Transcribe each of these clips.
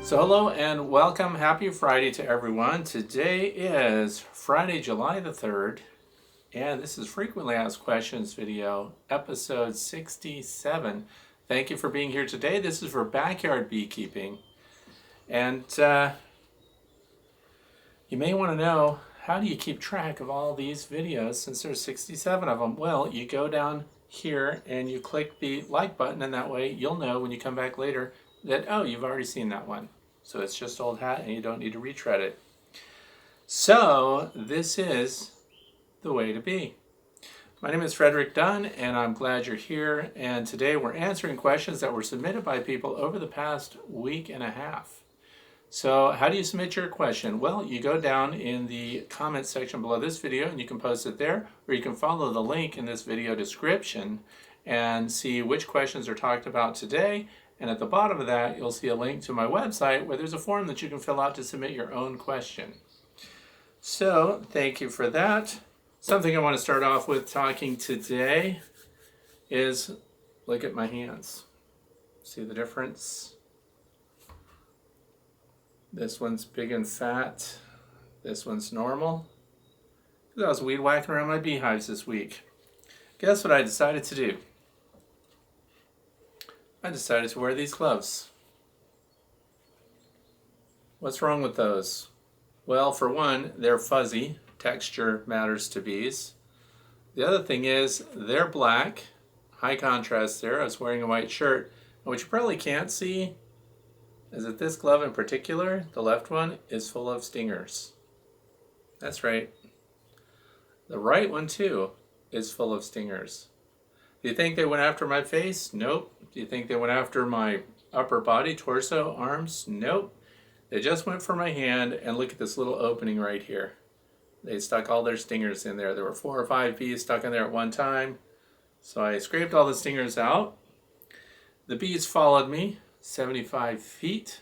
So hello and welcome. Happy Friday to everyone. Today is Friday, July the 3rd, and this is Frequently Asked Questions video, episode 67. Thank you for being here today. This is for backyard beekeeping. And you may want to know, how do you keep track of all these videos since there's 67 of them? Well, you go down here and you click the like button, and that way you'll know when you come back later that, oh, you've already seen that one. So it's just old hat and you don't need to retread it. So this is the way to be. My name is Frederick Dunn and I'm glad you're here. And today we're answering questions that were submitted by people over the past week and a half. So how do you submit your question? Well, you go down in the comments section below this video and you can post it there, or you can follow the link in this video description and see which questions are talked about today. And at the bottom of that, you'll see a link to my website where there's a form that you can fill out to submit your own question. So thank you for that. Something I want to start off with talking today is look at my hands. See the difference? This one's big and fat. This one's normal. I was weed whacking around my beehives this week. Guess what I decided to do? I decided to wear these gloves. What's wrong with those? Well, for one, they're fuzzy. Texture matters to bees. The other thing is they're black, high contrast there. I was wearing a white shirt. And what you probably can't see is that this glove in particular, the left one, is full of stingers. That's right. The right one too is full of stingers. Do you think they went after my face? Nope. Do you think they went after my upper body, torso, arms? Nope. They just went for my hand, and look at this little opening right here. They stuck all their stingers in there. There were 4 or 5 bees stuck in there at one time. So I scraped all the stingers out. The bees followed me 75 feet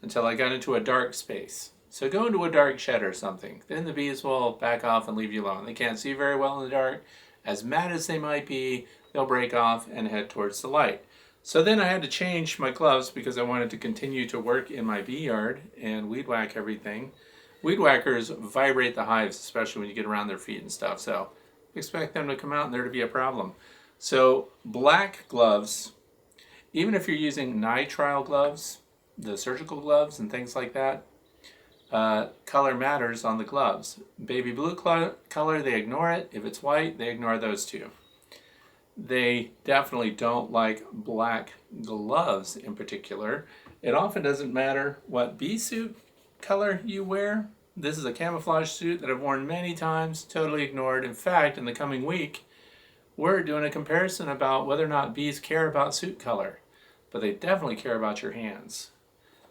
until I got into a dark space. So go into a dark shed or something. Then the bees will back off and leave you alone. They can't see very well in the dark. As mad as they might be, they'll break off and head towards the light. So then I had to change my gloves because I wanted to continue to work in my bee yard and weed whack everything. Weed whackers vibrate the hives, especially when you get around their feet and stuff. So expect them to come out and there to be a problem. So black gloves, even if you're using nitrile gloves, the surgical gloves and things like that, color matters on the gloves. Baby blue color, they ignore it. If it's white, they ignore those too. They definitely don't like black gloves in particular. It often doesn't matter what bee suit color you wear. This is a camouflage suit that I've worn many times, totally ignored. In fact, in the coming week, we're doing a comparison about whether or not bees care about suit color, but they definitely care about your hands.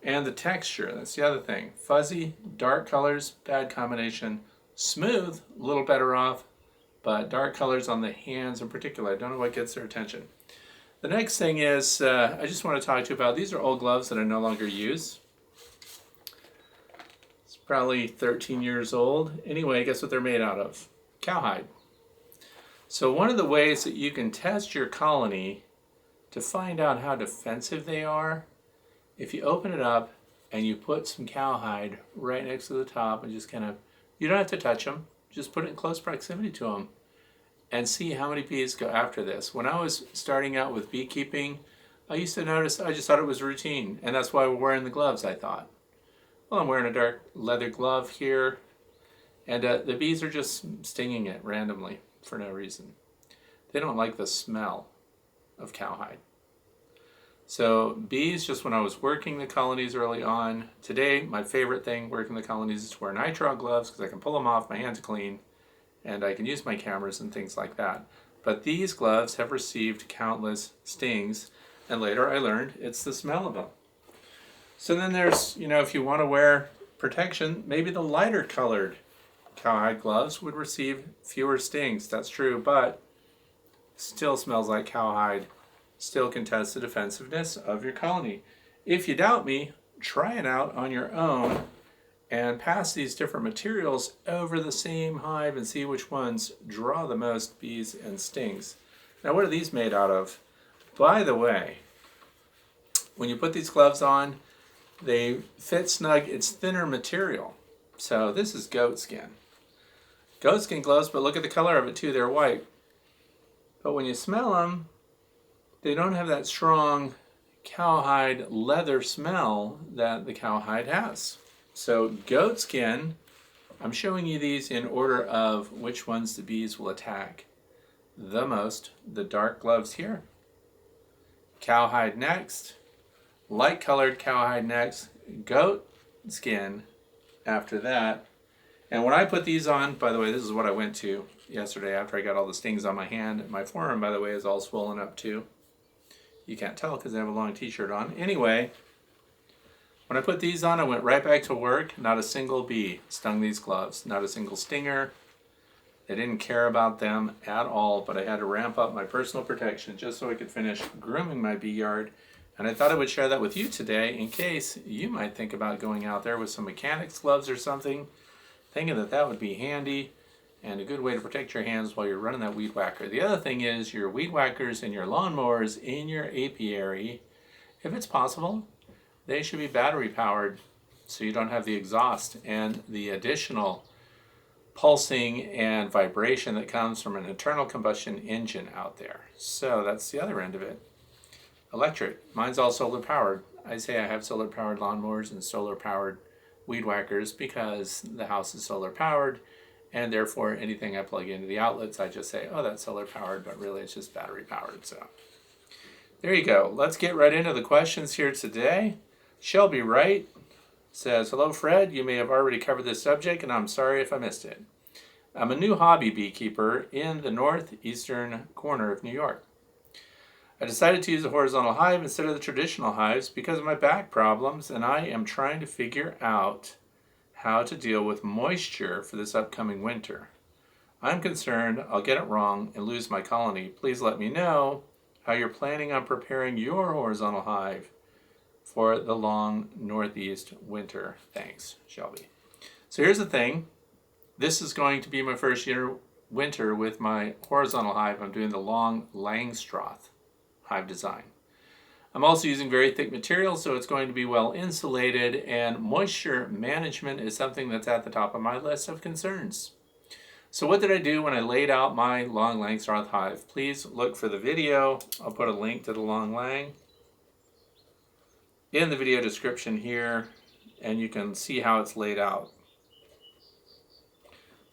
And the texture, that's the other thing. Fuzzy, dark colors, bad combination. Smooth, a little better off, but dark colors on the hands in particular, I don't know what gets their attention. The next thing is, I just want to talk to you about, these are old gloves that I no longer use. It's probably 13 years old. Anyway, guess what they're made out of? Cowhide. So one of the ways that you can test your colony to find out how defensive they are, if you open it up and you put some cowhide right next to the top and just kind of, you don't have to touch them, just put it in close proximity to them and see how many bees go after this. When I was starting out with beekeeping, I used to notice, I just thought it was routine, and that's why we're wearing the gloves, I thought. Well, I'm wearing a dark leather glove here, and the bees are just stinging it randomly for no reason. They don't like the smell of cowhide. So bees, just when I was working the colonies early on, today my favorite thing working the colonies is to wear nitrile gloves because I can pull them off, my hands are clean, and I can use my cameras and things like that. But these gloves have received countless stings, and later I learned it's the smell of them. So then there's, if you want to wear protection, maybe the lighter colored cowhide gloves would receive fewer stings. That's true, but still smells like cowhide. Still can test the defensiveness of your colony. If you doubt me, try it out on your own and pass these different materials over the same hive and see which ones draw the most bees and stings. Now, what are these made out of? By the way, when you put these gloves on, They fit snug. It's thinner material. So this is goat skin. Goat skin gloves, but look at the color of it too. They're white. But when you smell them, they don't have that strong cowhide leather smell that the cowhide has. So goat skin, I'm showing you these in order of which ones the bees will attack the most. The dark gloves here. Cowhide next. Light colored cowhide next. Goat skin after that. And when I put these on, by the way, this is what I went to yesterday after I got all the stings on my hand. My forearm, by the way, is all swollen up too. You can't tell because I have a long t-shirt on. Anyway, when I put these on, I went right back to work. Not a single bee stung these gloves. Not a single stinger. They didn't care about them at all, but I had to ramp up my personal protection just so I could finish grooming my bee yard. And I thought I would share that with you today in case you might think about going out there with some mechanics gloves or something, thinking that that would be handy and a good way to protect your hands while you're running that weed whacker. The other thing is your weed whackers and your lawnmowers in your apiary, if it's possible, they should be battery powered so you don't have the exhaust and the additional pulsing and vibration that comes from an internal combustion engine out there. So that's the other end of it. Electric. Mine's all solar powered. I say I have solar powered lawnmowers and solar powered weed whackers because the house is solar powered, and therefore anything I plug into the outlets I just say, oh, that's solar powered, but really it's just battery powered. So there you go. Let's get right into the questions here today. Shelby Wright says, hello Fred, you may have already covered this subject and I'm sorry if I missed it. I'm a new hobby beekeeper in the northeastern corner of New York. I decided to use a horizontal hive instead of the traditional hives because of my back problems, and I am trying to figure out how to deal with moisture for this upcoming winter. I'm concerned I'll get it wrong and lose my colony. Please let me know how you're planning on preparing your horizontal hive for the long northeast winter. Thanks, Shelby. So here's the thing. This is going to be my first winter with my horizontal hive. I'm doing the Long Langstroth Hive design. I'm also using very thick material, so it's going to be well insulated, and moisture management is something that's at the top of my list of concerns. So what did I do when I laid out my Long Langstroth hive? Please look for the video. I'll put a link to the Long Lang in the video description here, and you can see how it's laid out.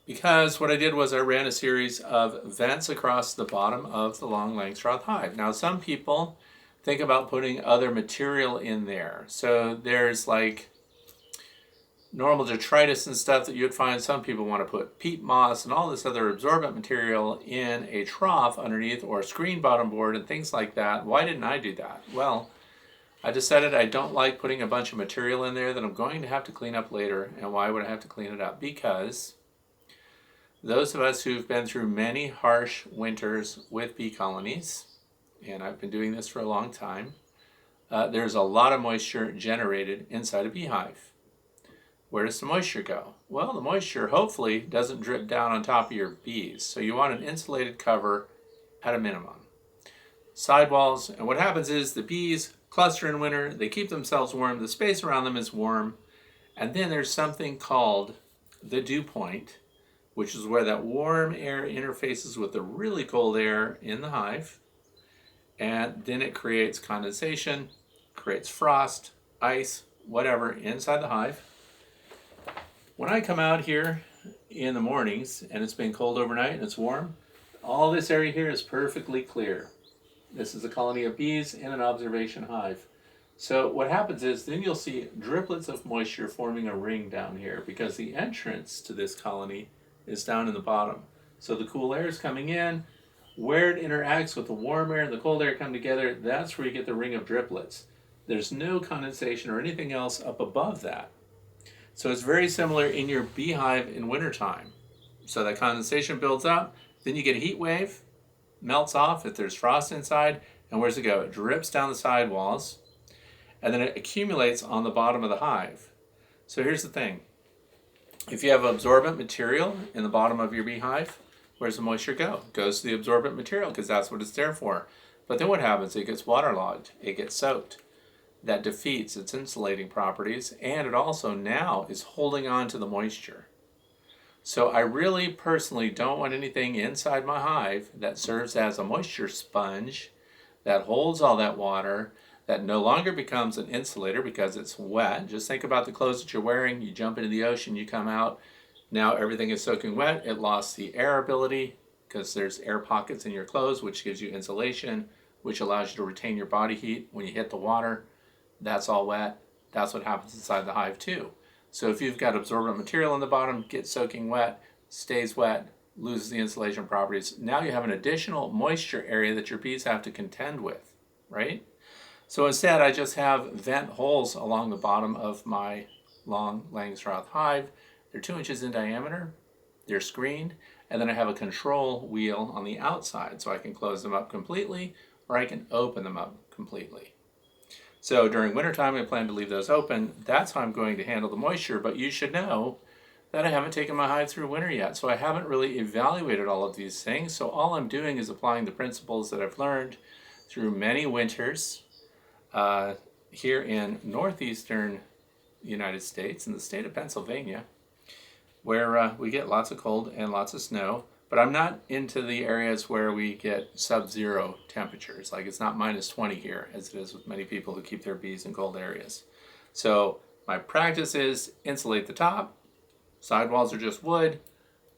Because what I did was I ran a series of vents across the bottom of the Long Langstroth hive. Now some people think about putting other material in there. So there's like normal detritus and stuff that you'd find. Some people want to put peat moss and all this other absorbent material in a trough underneath or a screen bottom board and things like that. Why didn't I do that? Well, I decided I don't like putting a bunch of material in there that I'm going to have to clean up later. And why would I have to clean it up? Because those of us who've been through many harsh winters with bee colonies, and I've been doing this for a long time, there's a lot of moisture generated inside a beehive. Where does the moisture go? Well, the moisture hopefully doesn't drip down on top of your bees. So you want an insulated cover at a minimum. Sidewalls, and what happens is the bees cluster in winter, they keep themselves warm, the space around them is warm, and then there's something called the dew point, which is where that warm air interfaces with the really cold air in the hive, and then it creates condensation, creates frost, ice, whatever inside the hive. When I come out here in the mornings and it's been cold overnight and it's warm, all this area here is perfectly clear. This is a colony of bees in an observation hive. So what happens is then you'll see driplets of moisture forming a ring down here because the entrance to this colony is down in the bottom. So the cool air is coming in. Where it interacts with the warm air and the cold air come together, that's where you get the ring of driplets. There's no condensation or anything else up above that. So it's very similar in your beehive in wintertime. So that condensation builds up, then you get a heat wave, melts off if there's frost inside, and where's it go? It drips down the sidewalls, and then it accumulates on the bottom of the hive. So here's the thing. If you have absorbent material in the bottom of your beehive, where's the moisture go? It goes to the absorbent material because that's what it's there for. But then what happens? It gets waterlogged. It gets soaked. that defeats its insulating properties, and it also now is holding on to the moisture. So I really personally don't want anything inside my hive that serves as a moisture sponge that holds all that water, that no longer becomes an insulator because it's wet. Just think about the clothes that you're wearing. You jump into the ocean, you come out, now everything is soaking wet. It lost the air ability because there's air pockets in your clothes, which gives you insulation, which allows you to retain your body heat when you hit the water. That's all wet. That's what happens inside the hive too. So if you've got absorbent material in the bottom, gets soaking wet, stays wet, loses the insulation properties, now you have an additional moisture area that your bees have to contend with, right? So instead, I just have vent holes along the bottom of my Long Langstroth hive. They're 2 inches in diameter, they're screened, and then I have a control wheel on the outside so I can close them up completely or I can open them up completely. So during wintertime, I plan to leave those open. That's how I'm going to handle the moisture, but you should know that I haven't taken my hive through winter yet, so I haven't really evaluated all of these things. So all I'm doing is applying the principles that I've learned through many winters here in northeastern United States, in the state of Pennsylvania, where we get lots of cold and lots of snow. But I'm not into the areas where we get sub-zero temperatures. Like it's not minus 20 here, as it is with many people who keep their bees in cold areas. So my practice is insulate the top. Sidewalls are just wood.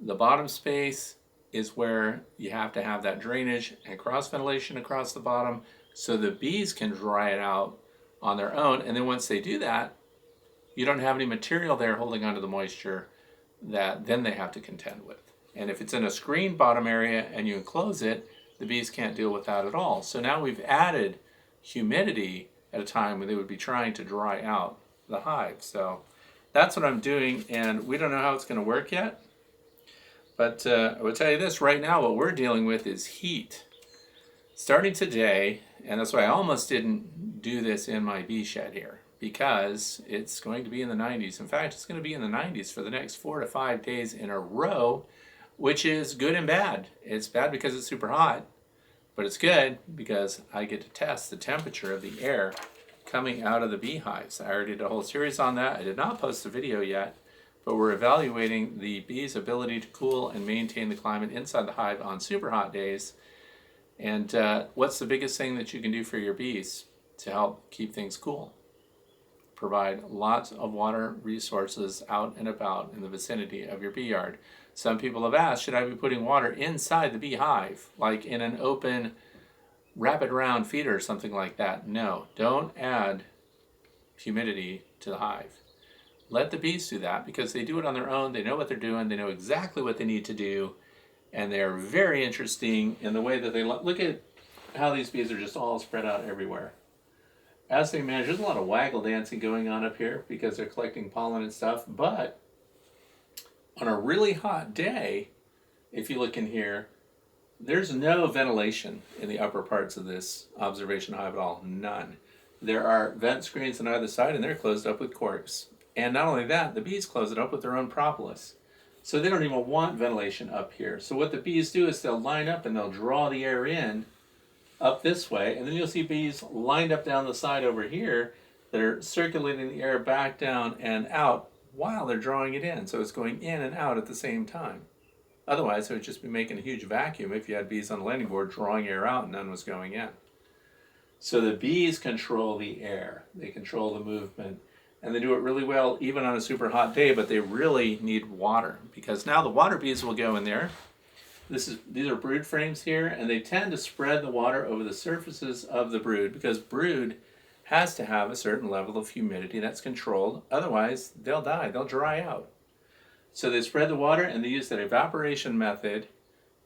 The bottom space is where you have to have that drainage and cross ventilation across the bottom so the bees can dry it out on their own. And then once they do that, you don't have any material there holding onto the moisture that then they have to contend with. And if it's in a screened bottom area and you enclose it, the bees can't deal with that at all. So now we've added humidity at a time when they would be trying to dry out the hive. So that's what I'm doing, and we don't know how it's going to work yet. But I will tell you this, right now what we're dealing with is heat. Starting today, and that's why I almost didn't do this in my bee shed here, because it's going to be in the 90s. In fact, it's going to be in the 90s for the next 4 to 5 days in a row, which is good and bad. It's bad because it's super hot, but it's good because I get to test the temperature of the air coming out of the beehives. I already did a whole series on that. I did not post a video yet, but we're evaluating the bees' ability to cool and maintain the climate inside the hive on super hot days. And what's the biggest thing that you can do for your bees to help keep things cool? Provide lots of water resources out and about in the vicinity of your bee yard. Some people have asked, should I be putting water inside the beehive, like in an open rapid round feeder or something like that? No, don't add humidity to the hive. Let the bees do that because they do it on their own. They know what they're doing. They know exactly what they need to do. And they're very interesting in the way that they look at how these bees are just all spread out everywhere. As they manage, there's a lot of waggle dancing going on up here because they're collecting pollen and stuff, but on a really hot day, if you look in here, there's no ventilation in the upper parts of this observation hive at all, none. There are vent screens on either side and they're closed up with corks. And not only that, the bees close it up with their own propolis. So they don't even want ventilation up here. So what the bees do is they'll line up and they'll draw the air in up this way, and then you'll see bees lined up down the side over here that are circulating the air back down and out while they're drawing it in. So it's going in and out at the same time. Otherwise, it would just be making a huge vacuum if you had bees on the landing board drawing air out and none was going in. So the bees control the air. They control the movement. And they do it really well even on a super hot day, but they really need water because now the water bees will go in there. These are brood frames here, and they tend to spread the water over the surfaces of the brood because brood has to have a certain level of humidity that's controlled. Otherwise, they'll die. They'll dry out. So they spread the water, and they use that evaporation method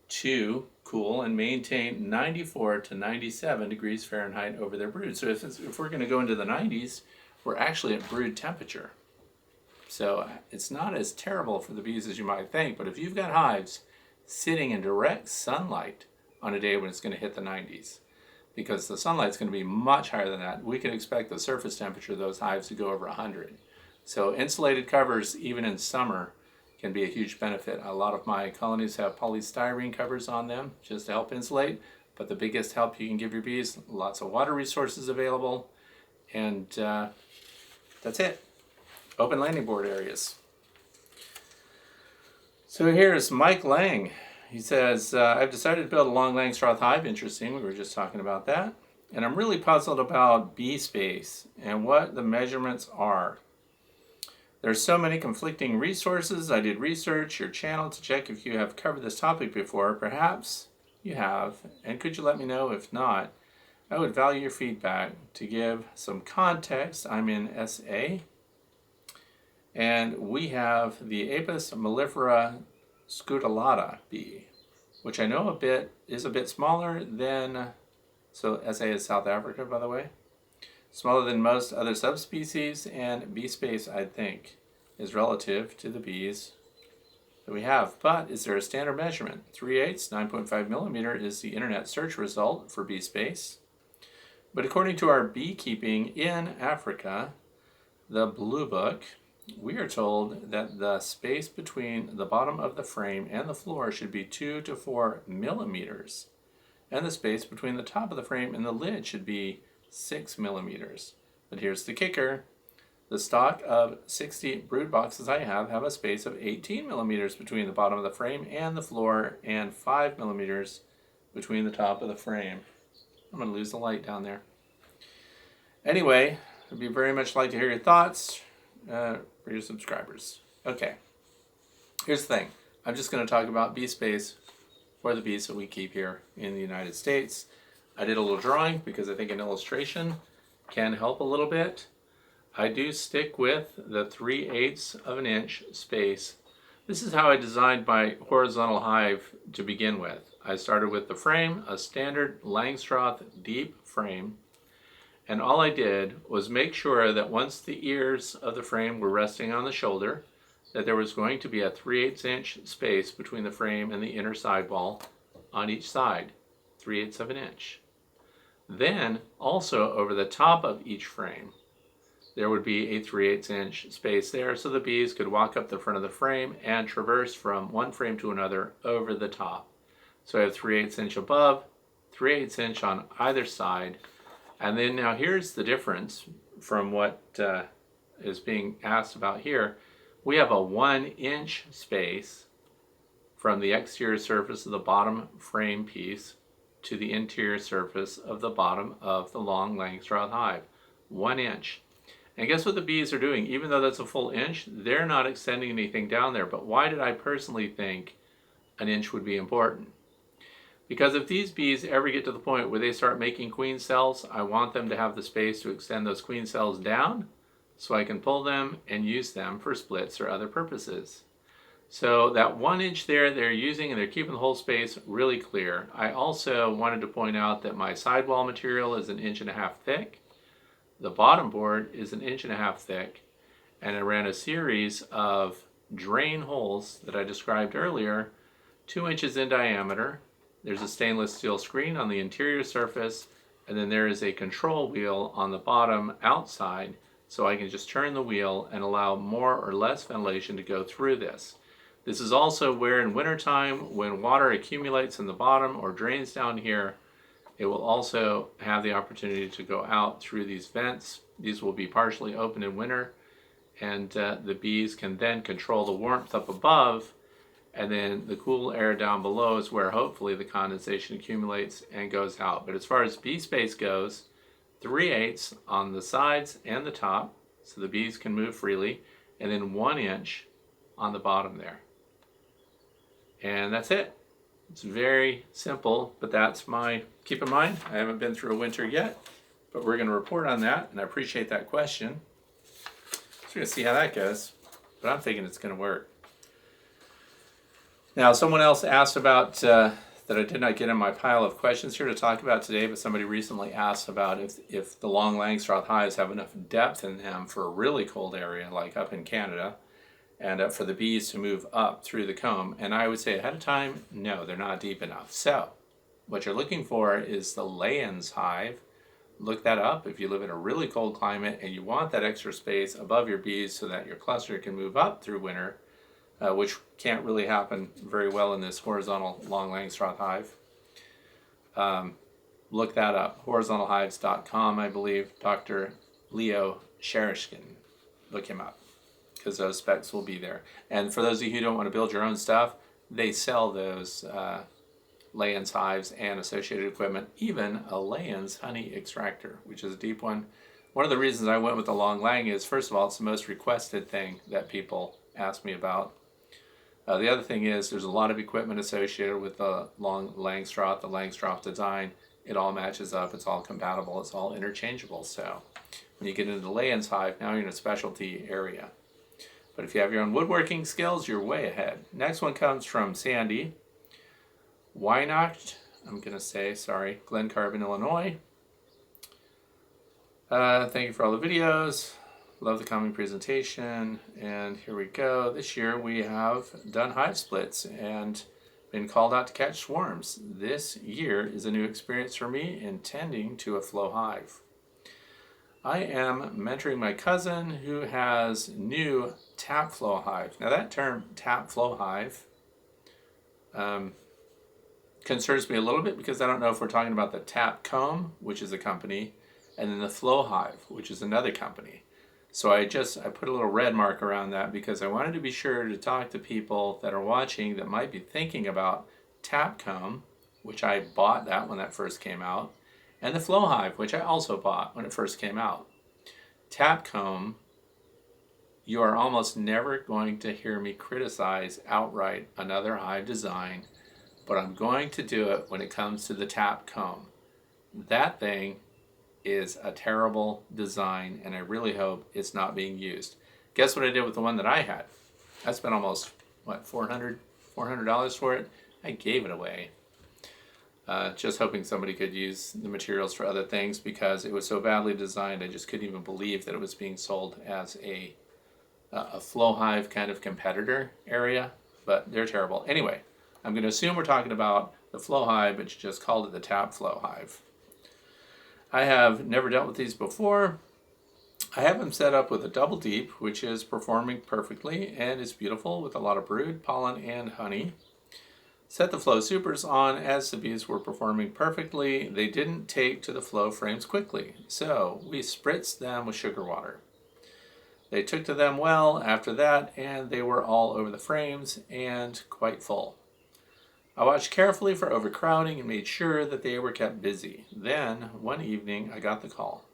to cool and maintain 94 to 97 degrees Fahrenheit over their brood. So if we're going to go into the 90s, we're actually at brood temperature. So it's not as terrible for the bees as you might think, but if you've got hives sitting in direct sunlight on a day when it's going to hit the 90s, because the sunlight's going to be much higher than that, we can expect the surface temperature of those hives to go over 100. So insulated covers, even in summer, can be a huge benefit. A lot of my colonies have polystyrene covers on them just to help insulate, but the biggest help you can give your bees, lots of water resources available, And that's it. Open landing board areas. So here's Mike Lang. He says, I've decided to build a Long Langstroth Hive. Interesting, we were just talking about that. And I'm really puzzled about bee space and what the measurements are. There's so many conflicting resources. I did research your channel to check if you have covered this topic before. Perhaps you have, and could you let me know if not? I would value your feedback. To give some context, I'm in SA, and we have the Apis mellifera scutellata bee, which I know is a bit smaller than, so SA is South Africa, by the way, smaller than most other subspecies, and bee space, I think, is relative to the bees that we have. But is there a standard measurement? 3/8, 9.5 millimeter is the internet search result for bee space. But according to our Beekeeping in Africa, the Blue Book, we are told that the space between the bottom of the frame and the floor should be 2 to 4 millimeters, and the space between the top of the frame and the lid should be 6 millimeters. But here's the kicker. The stock of 60 brood boxes I have a space of 18 millimeters between the bottom of the frame and the floor, and 5 millimeters between the top of the frame. I'm going to lose the light down there. Anyway, I'd be very much like to hear your thoughts for your subscribers. Okay, here's the thing. I'm just going to talk about bee space for the bees that we keep here in the United States. I did a little drawing because I think an illustration can help a little bit. I do stick with the 3/8 of an inch space. This is how I designed my horizontal hive to begin with. I started with the frame, a standard Langstroth deep frame, and all I did was make sure that once the ears of the frame were resting on the shoulder, that there was going to be a 3/8 inch space between the frame and the inner sidewall on each side, 3/8 of an inch. Then, also over the top of each frame, there would be a 3/8 inch space there so the bees could walk up the front of the frame and traverse from one frame to another over the top. So I have 3/8 inch above, 3/8 inch on either side. And then now here's the difference from what is being asked about here. We have a 1 inch space from the exterior surface of the bottom frame piece to the interior surface of the bottom of the Long Langstroth hive. 1 inch. And guess what the bees are doing? Even though that's a full inch, they're not extending anything down there. But why did I personally think an inch would be important? Because if these bees ever get to the point where they start making queen cells, I want them to have the space to extend those queen cells down so I can pull them and use them for splits or other purposes. So that 1 inch there they're using, and they're keeping the whole space really clear. I also wanted to point out that my sidewall material is 1.5 inches thick. The bottom board is 1.5 inches thick, and I ran a series of drain holes that I described earlier, 2 inches in diameter. There's a stainless steel screen on the interior surface, and then there is a control wheel on the bottom outside, so I can just turn the wheel and allow more or less ventilation to go through this. This is also where in wintertime, when water accumulates in the bottom or drains down here, it will also have the opportunity to go out through these vents. These will be partially open in winter, and the bees can then control the warmth up above, and then the cool air down below is where hopefully the condensation accumulates and goes out. But as far as bee space goes, 3/8 on the sides and the top, so the bees can move freely, and then 1 inch on the bottom there. And that's it. It's very simple, but that's my, keep in mind, I haven't been through a winter yet, but we're going to report on that, and I appreciate that question. So we're going to see how that goes, but I'm thinking it's going to work. Now, someone else asked about, that I did not get in my pile of questions here to talk about today, but somebody recently asked about if the Long Langstroth hives have enough depth in them for a really cold area, like up in Canada, and for the bees to move up through the comb. And I would say ahead of time, no, they're not deep enough. So what you're looking for is the Layens hive. Look that up if you live in a really cold climate and you want that extra space above your bees so that your cluster can move up through winter, which can't really happen very well in this horizontal Long Langstroth hive. Look that up, horizontalhives.com, I believe. Dr. Leo Sherishkin. Look him up, because those specs will be there. And for those of you who don't want to build your own stuff, they sell those Layens hives and associated equipment, even a Layens honey extractor, which is a deep one. One of the reasons I went with the Long Lang is, first of all, it's the most requested thing that people ask me about. The other thing is there's a lot of equipment associated with the Long Langstroth, the Langstroth design. It all matches up, it's all compatible, it's all interchangeable. So when you get into the Layens hive, now you're in a specialty area. But if you have your own woodworking skills, you're way ahead. Next one comes from Sandy Weihnacht, I'm going to say, sorry, Glen Carbon, Illinois. Thank you for all the videos. Love the coming presentation. And here we go. This year we have done hive splits and been called out to catch swarms. This year is a new experience for me in tending to a flow hive. I am mentoring my cousin who has new tap flow hive. Now that term tap flow hive concerns me a little bit, because I don't know if we're talking about the tap comb, which is a company, and then the flow hive, which is another company. So I put a little red mark around that because I wanted to be sure to talk to people that are watching that might be thinking about tap comb, which I bought that when that first came out, and the flow hive, which I also bought when it first came out. Tap comb, you are almost never going to hear me criticize outright another hive design, but I'm going to do it when it comes to the tap comb. That thing is a terrible design, and I really hope it's not being used. Guess what I did with the one that I had? I spent almost, what, $400 for it? I gave it away. Just hoping somebody could use the materials for other things, because it was so badly designed I just couldn't even believe that it was being sold as a flow hive kind of competitor area, but they're terrible. Anyway, I'm going to assume we're talking about the flow hive, but you just called it the tap flow hive. I have never dealt with these before. I have them set up with a double deep, which is performing perfectly and is beautiful with a lot of brood, pollen, and honey. Set the flow supers on as the bees were performing perfectly. They didn't take to the flow frames quickly, so we spritzed them with sugar water. They took to them well after that, and they were all over the frames and quite full. I watched carefully for overcrowding and made sure that they were kept busy. Then, one evening, I got the call.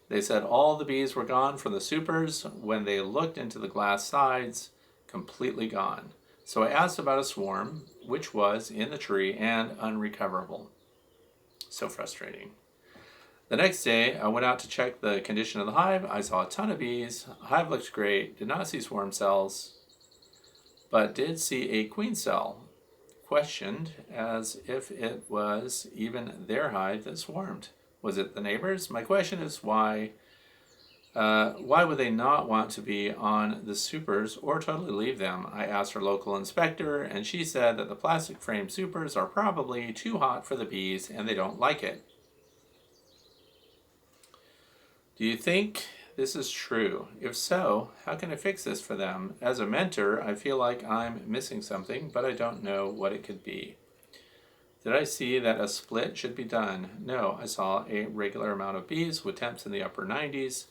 They said all the bees were gone from the supers. When they looked into the glass sides, completely gone. So I asked about a swarm, which was in the tree and unrecoverable. So frustrating. The next day, I went out to check the condition of the hive. I saw a ton of bees. The hive looked great. Did not see swarm cells, but did see a queen cell. Questioned as if it was even their hive that swarmed. Was it the neighbors? My question is why would they not want to be on the supers or totally leave them? I asked our local inspector, and she said that the plastic frame supers are probably too hot for the bees and they don't like it. Do you think this is true? If so, how can I fix this for them? As a mentor, I feel like I'm missing something, but I don't know what it could be. Did I see that a split should be done? No, I saw a regular amount of bees with temps in the upper 90s.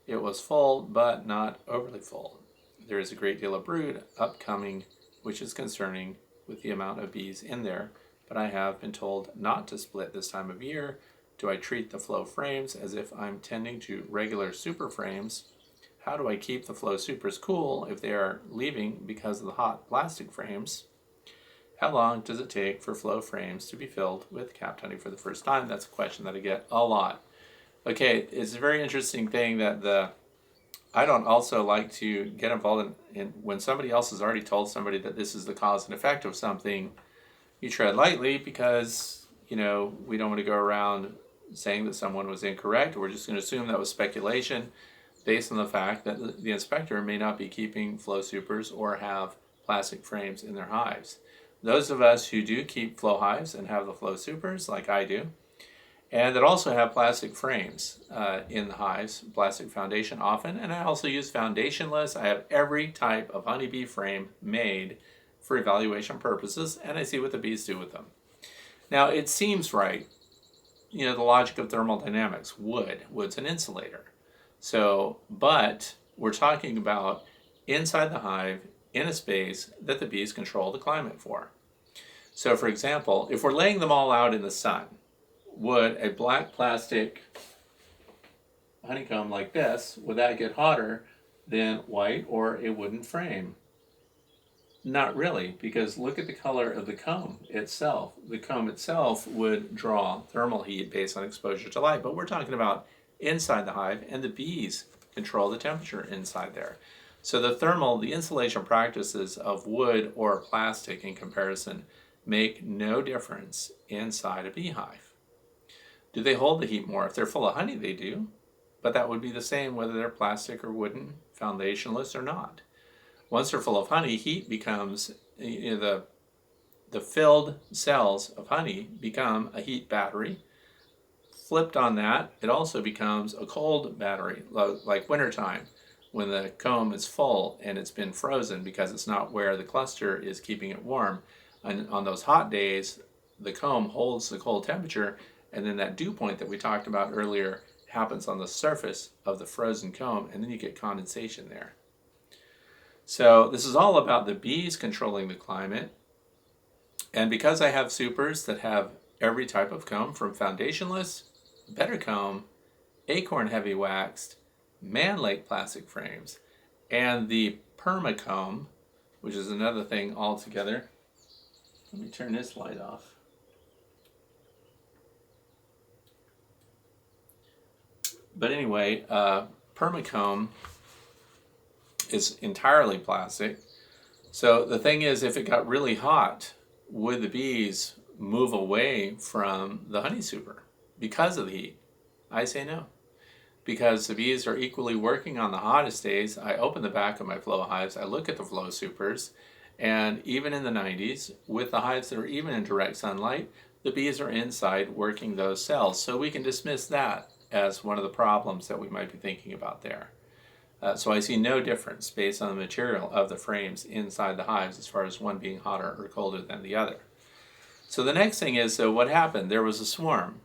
It was full, but not overly full. There is a great deal of brood upcoming, which is concerning with the amount of bees in there, but I have been told not to split this time of year. Do I treat the flow frames as if I'm tending to regular super frames? How do I keep the flow supers cool if they are leaving because of the hot plastic frames? How long does it take for flow frames to be filled with capped honey for the first time? That's a question that I get a lot. Okay, it's a very interesting thing that I don't also like to get involved in when somebody else has already told somebody that this is the cause and effect of something. You tread lightly because, we don't want to go around saying that someone was incorrect. We're just going to assume that was speculation based on the fact that the inspector may not be keeping flow supers or have plastic frames in their hives. Those of us who do keep flow hives and have the flow supers, like I do, and that also have plastic frames in the hives, plastic foundation often, and I also use foundationless. I have every type of honeybee frame made for evaluation purposes, and I see what the bees do with them. Now, it seems right, the logic of thermodynamics. Wood's an insulator. So, but we're talking about inside the hive in a space that the bees control the climate for. So for example, if we're laying them all out in the sun, would a black plastic honeycomb like this, would that get hotter than white or a wooden frame? Not really, because look at the color of the comb itself. The comb itself would draw thermal heat based on exposure to light, but we're talking about inside the hive, and the bees control the temperature inside there. So the insulation practices of wood or plastic in comparison make no difference inside a beehive. Do they hold the heat more? If they're full of honey, they do, but that would be the same whether they're plastic or wooden, foundationless or not. Once they're full of honey, heat becomes, the filled cells of honey become a heat battery. Flipped on that, it also becomes a cold battery, like wintertime, when the comb is full and it's been frozen because it's not where the cluster is keeping it warm. And on those hot days, the comb holds the cold temperature, and then that dew point that we talked about earlier happens on the surface of the frozen comb, and then you get condensation there. So this is all about the bees controlling the climate. And because I have supers that have every type of comb, from foundationless, better comb, acorn heavy waxed, man-lake plastic frames, and the permacomb, which is another thing altogether. Let me turn this light off. But anyway, permacomb is entirely plastic. So the thing is, if it got really hot, would the bees move away from the honey super because of the heat? I say no. Because the bees are equally working on the hottest days. I open the back of my flow hives, I look at the flow supers, and even in the 90s, with the hives that are even in direct sunlight, the bees are inside working those cells. So we can dismiss that as one of the problems that we might be thinking about there. So I see no difference based on the material of the frames inside the hives as far as one being hotter or colder than the other. So the next thing is, so what happened? There was a swarm.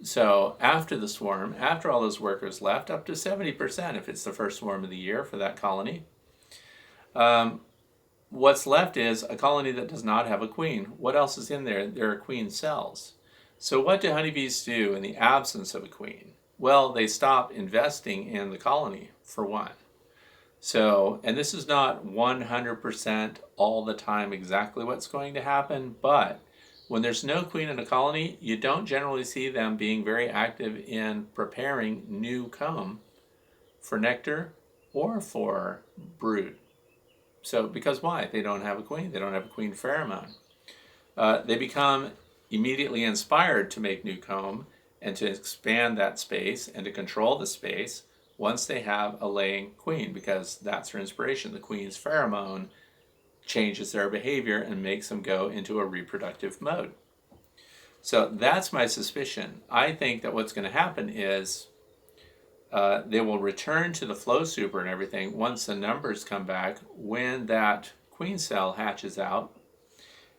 So after the swarm, after all those workers left, up to 70% if it's the first swarm of the year for that colony, what's left is a colony that does not have a queen. What else is in there? There are queen cells. So what do honeybees do in the absence of a queen? Well, they stop investing in the colony, for one. So, and this is not 100% all the time exactly what's going to happen, but when there's no queen in a colony, you don't generally see them being very active in preparing new comb for nectar or for brood. So, because why? They don't have a queen. They don't have a queen pheromone. They become immediately inspired to make new comb and to expand that space and to control the space once they have a laying queen, because that's their inspiration. The queen's pheromone changes their behavior and makes them go into a reproductive mode. So that's my suspicion. I think that what's going to happen is they will return to the flow super and everything once the numbers come back when that queen cell hatches out.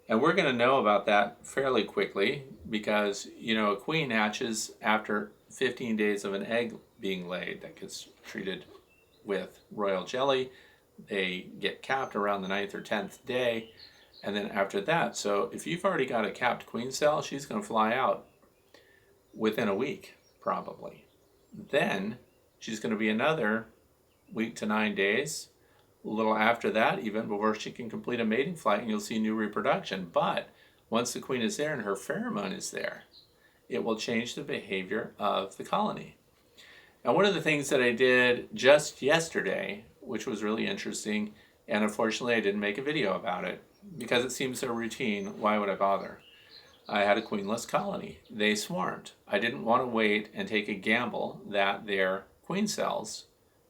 And we're going to know about that fairly quickly because, a queen hatches after 15 days of an egg being laid that gets treated with royal jelly. They get capped around the 9th or 10th day. And then after that, so if you've already got a capped queen cell, she's going to fly out within a week, probably. Then she's going to be another week to 9 days. A little after that, even before she can complete a mating flight, and you'll see new reproduction. But once the queen is there and her pheromone is there, it will change the behavior of the colony. And one of the things that I did just yesterday, which was really interesting, and unfortunately I didn't make a video about it, because it seems so routine, why would I bother? I had a queenless colony. They swarmed. I didn't want to wait and take a gamble that their queen cells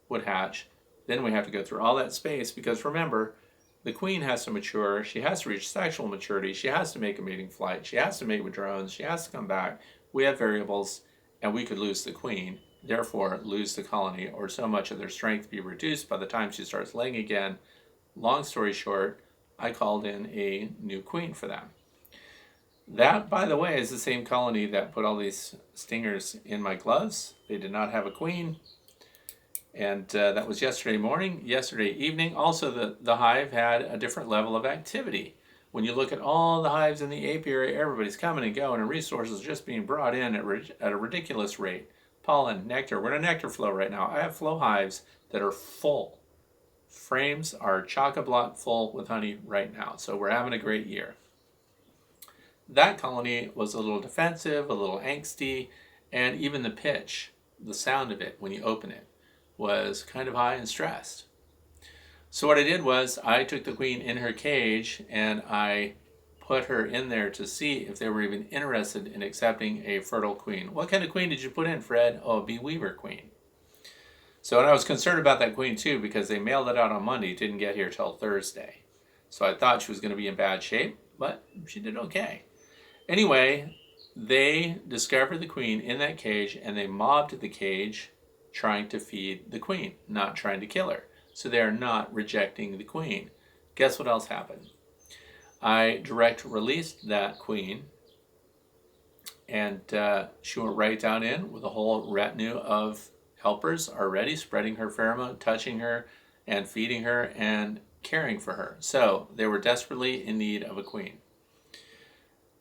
would hatch. Then we have to go through all that space because remember, the queen has to mature, she has to reach sexual maturity, she has to make a mating flight, she has to mate with drones, she has to come back. We have variables, and we could lose the queen, therefore lose the colony, or so much of their strength be reduced by the time she starts laying again. Long story short, I called in a new queen for them. That, by the way, is the same colony that put all these stingers in my gloves. They did not have a queen. And that was yesterday morning. Yesterday evening, also the hive had a different level of activity. When you look at all the hives in the apiary, everybody's coming and going, and resources just being brought in at a ridiculous rate. Pollen, nectar. We're in a nectar flow right now. I have flow hives that are full. Frames are chock-a-block full with honey right now. So we're having a great year. That colony was a little defensive, a little angsty, and even the pitch, the sound of it when you open it, was kind of high and stressed. So what I did was I took the queen in her cage and I put her in there to see if they were even interested in accepting a fertile queen. What kind of queen did you put in, Fred? Oh, a bee weaver queen. So, and I was concerned about that queen too because they mailed it out on Monday. It didn't get here till Thursday. So I thought she was going to be in bad shape, but she did okay. Anyway, they discovered the queen in that cage and they mobbed the cage trying to feed the queen, not trying to kill her. So they are not rejecting the queen. Guess what else happened? I direct released that queen and she went right down in with a whole retinue of helpers already spreading her pheromone, touching her and feeding her and caring for her. So they were desperately in need of a queen.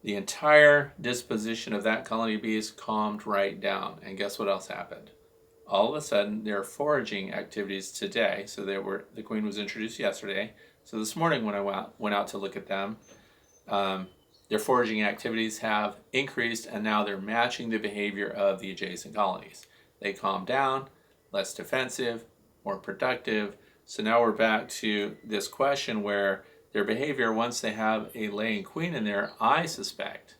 The entire disposition of that colony of bees calmed right down. And guess what else happened? All of a sudden, their foraging activities today, so the queen was introduced yesterday. So this morning when I went out to look at them, their foraging activities have increased and now they're matching the behavior of the adjacent colonies. They calm down, less defensive, more productive. So now we're back to this question where their behavior, once they have a laying queen in there, I suspect,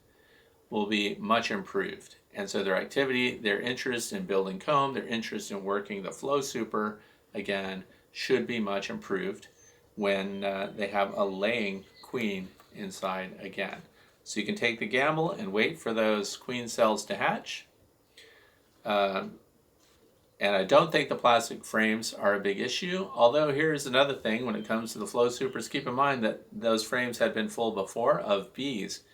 will be much improved. And so their activity, their interest in building comb, their interest in working the flow super, again, should be much improved when they have a laying queen inside again. So you can take the gamble and wait for those queen cells to hatch. And I don't think the plastic frames are a big issue, although here's another thing when it comes to the flow supers. Keep in mind that those frames had been full before of bees.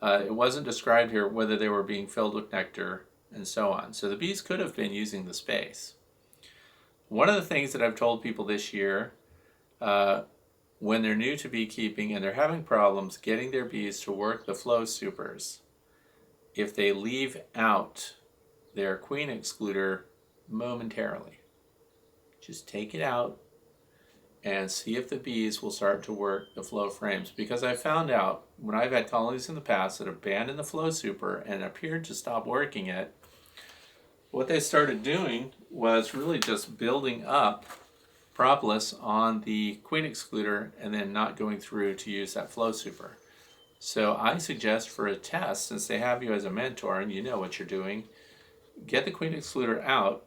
It wasn't described here whether they were being filled with nectar and so on. So the bees could have been using the space. One of the things that I've told people this year, when they're new to beekeeping and they're having problems getting their bees to work the flow supers, if they leave out their queen excluder momentarily, just take it out and see if the bees will start to work the flow frames. Because I found out when I've had colonies in the past that abandoned the flow super and appeared to stop working it, what they started doing was really just building up propolis on the queen excluder and then not going through to use that flow super. So I suggest for a test, since they have you as a mentor and you know what you're doing, get the queen excluder out,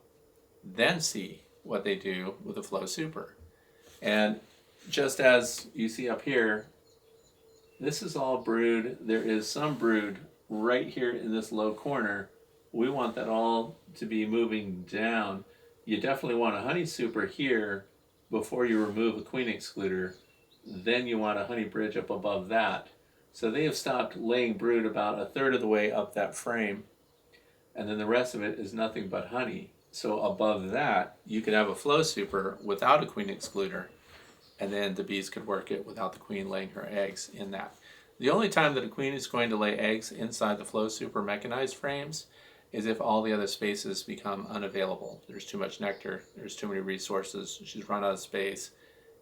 then see what they do with the flow super. And just as you see up here, this is all brood. There is some brood right here in this low corner. We want that all to be moving down. You definitely want a honey super here before you remove a queen excluder. Then you want a honey bridge up above that. So they have stopped laying brood about a third of the way up that frame, and then the rest of it is nothing but honey. So above that, you could have a flow super without a queen excluder, and then the bees could work it without the queen laying her eggs in that. The only time that a queen is going to lay eggs inside the flow super mechanized frames is if all the other spaces become unavailable. There's too much nectar, there's too many resources, she's run out of space,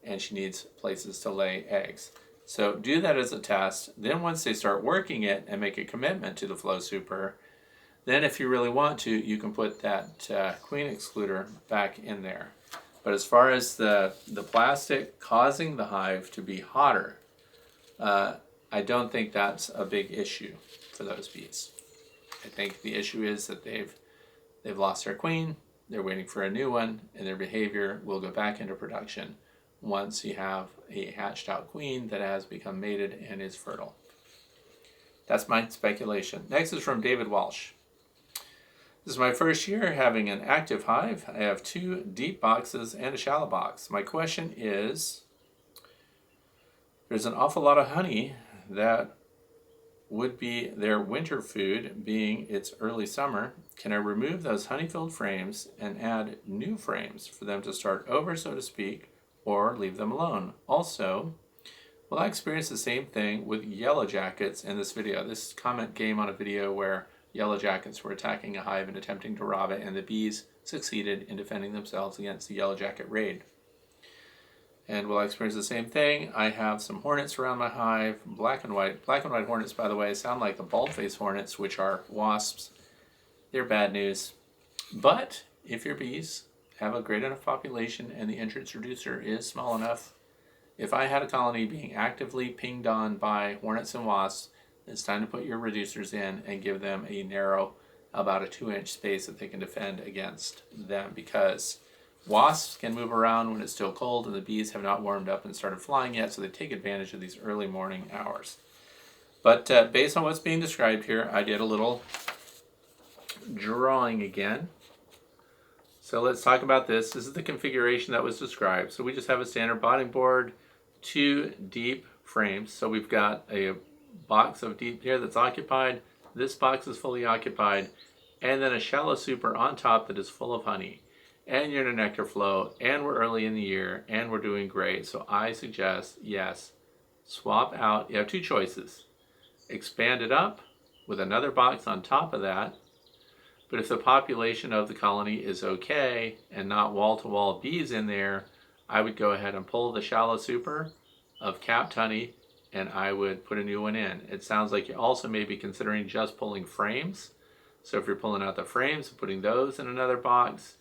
and she needs places to lay eggs. So do that as a test. Then once they start working it and make a commitment to the flow super, then if you really want to, you can put that queen excluder back in there. But as far as the plastic causing the hive to be hotter, I don't think that's a big issue for those bees. I think the issue is that they've lost their queen, they're waiting for a new one, and their behavior will go back into production once you have a hatched out queen that has become mated and is fertile. That's my speculation. Next is from David Walsh. This is my first year having an active hive. I have 2 deep boxes and a shallow box. My question is, there's an awful lot of honey that would be their winter food, being it's early summer. Can I remove those honey-filled frames and add new frames for them to start over, so to speak, or leave them alone? Also, will I experience the same thing with yellow jackets in this video? This comment came on a video where yellow jackets were attacking a hive and attempting to rob it, and the bees succeeded in defending themselves against the yellow jacket raid. And will I experience the same thing? I have some hornets around my hive, black and white. Black and white hornets, by the way, sound like the bald-faced hornets, which are wasps. They're bad news. But if your bees have a great enough population and the entrance reducer is small enough, if I had a colony being actively pinged on by hornets and wasps, it's time to put your reducers in and give them a narrow, about a 2-inch space that they can defend against them, because wasps can move around when it's still cold and the bees have not warmed up and started flying yet, so they take advantage of these early morning hours. But based on what's being described here, I did a little drawing again. So let's talk about this. This is the configuration that was described. So we just have a standard bottom board, 2 deep frames. So we've got a box of deep here that's occupied. This box is fully occupied. And then a shallow super on top that is full of honey. And you're in a Nectar Flow, and we're early in the year, and we're doing great. So I suggest, yes, swap out. You have 2 choices. Expand it up with another box on top of that. But if the population of the colony is okay and not wall-to-wall bees in there, I would go ahead and pull the shallow super of capped honey, and I would put a new one in. It sounds like you also may be considering just pulling frames. So if you're pulling out the frames and putting those in another box,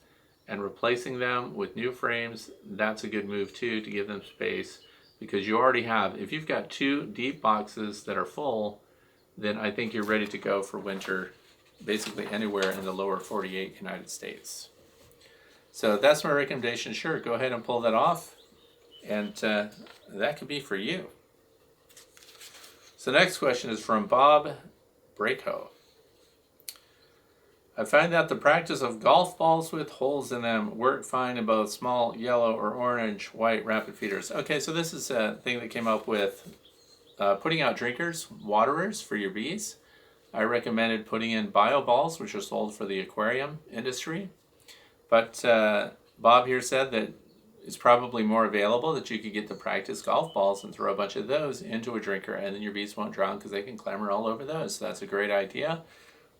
and replacing them with new frames, that's a good move too, to give them space, because you already have, if you've got 2 deep boxes that are full, then I think you're ready to go for winter basically anywhere in the lower 48 United States. So that's my recommendation. Sure, go ahead and pull that off, and that could be for you. So the next question is from Bob Braco. I find that the practice of golf balls with holes in them work fine in both small yellow or orange white rapid feeders. Okay, so this is a thing that came up with putting out drinkers, waterers for your bees. I recommended putting in bio balls, which are sold for the aquarium industry. But Bob here said that it's probably more available, that you could get the practice golf balls and throw a bunch of those into a drinker, and then your bees won't drown because they can clamber all over those. So that's a great idea.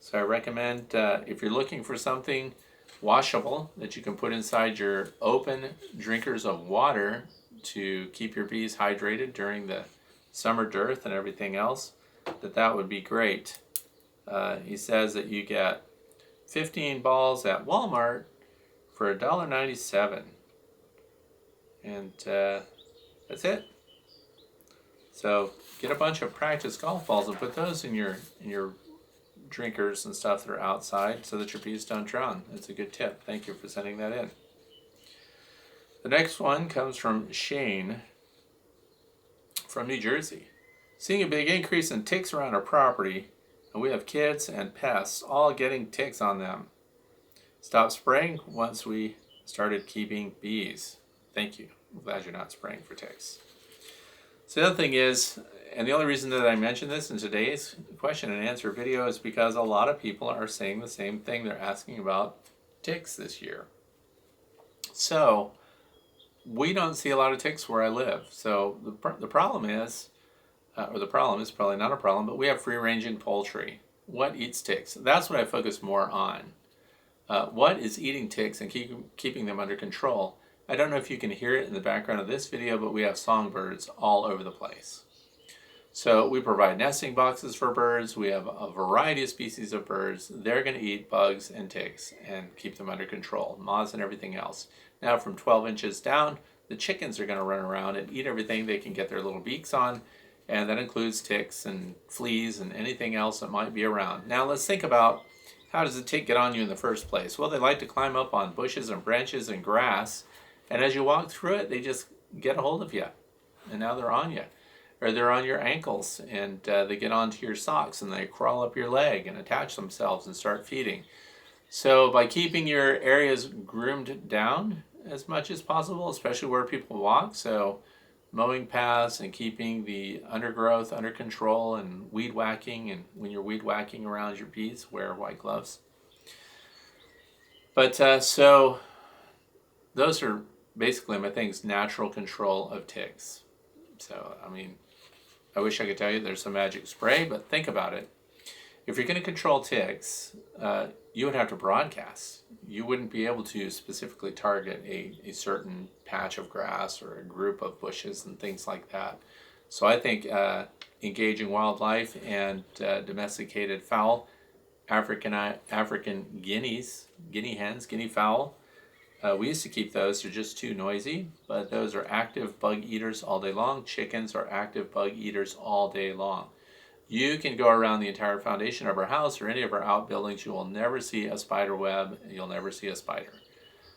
So I recommend, if you're looking for something washable that you can put inside your open drinkers of water to keep your bees hydrated during the summer dearth and everything else, that would be great. He says that you get 15 balls at Walmart for $1.97. And that's it. So get a bunch of practice golf balls and put those in your drinkers and stuff that are outside so that your bees don't drown. That's a good tip. Thank you for sending that in. The next one comes from Shane from New Jersey. Seeing a big increase in ticks around our property, and we have kids and pests all getting ticks on them. Stop spraying once we started keeping bees. Thank you. I'm glad you're not spraying for ticks. So the other thing is, and the only reason that I mention this in today's question and answer video is because a lot of people are saying the same thing. They're asking about ticks this year. So we don't see a lot of ticks where I live. So the problem is, or the problem is probably not a problem, but we have free-ranging poultry. What eats ticks? That's what I focus more on. What is eating ticks and keeping them under control? I don't know if you can hear it in the background of this video, but we have songbirds all over the place. So we provide nesting boxes for birds. We have a variety of species of birds. They're going to eat bugs and ticks and keep them under control, moths and everything else. Now from 12 inches down, the chickens are going to run around and eat everything they can get their little beaks on, and that includes ticks and fleas and anything else that might be around. Now let's think about, how does a tick get on you in the first place? Well, they like to climb up on bushes and branches and grass, and as you walk through it, they just get a hold of you, and now they're on you. Or they're on your ankles, and they get onto your socks, and they crawl up your leg and attach themselves and start feeding. So by keeping your areas groomed down as much as possible, especially where people walk, so mowing paths and keeping the undergrowth under control and weed whacking. And when you're weed whacking around your bees, wear white gloves. But so those are basically my things, natural control of ticks. So, I mean, I wish I could tell you there's some magic spray, but think about it. If you're going to control ticks, you would have to broadcast. You wouldn't be able to specifically target a certain patch of grass or a group of bushes and things like that. So I think engaging wildlife and domesticated fowl, African guineas, guinea hens, guinea fowl, we used to keep those. They're just too noisy, but those are active bug eaters all day long. Chickens are active bug eaters all day long. You can go around the entire foundation of our house or any of our outbuildings. You will never see a spider web. You'll never see a spider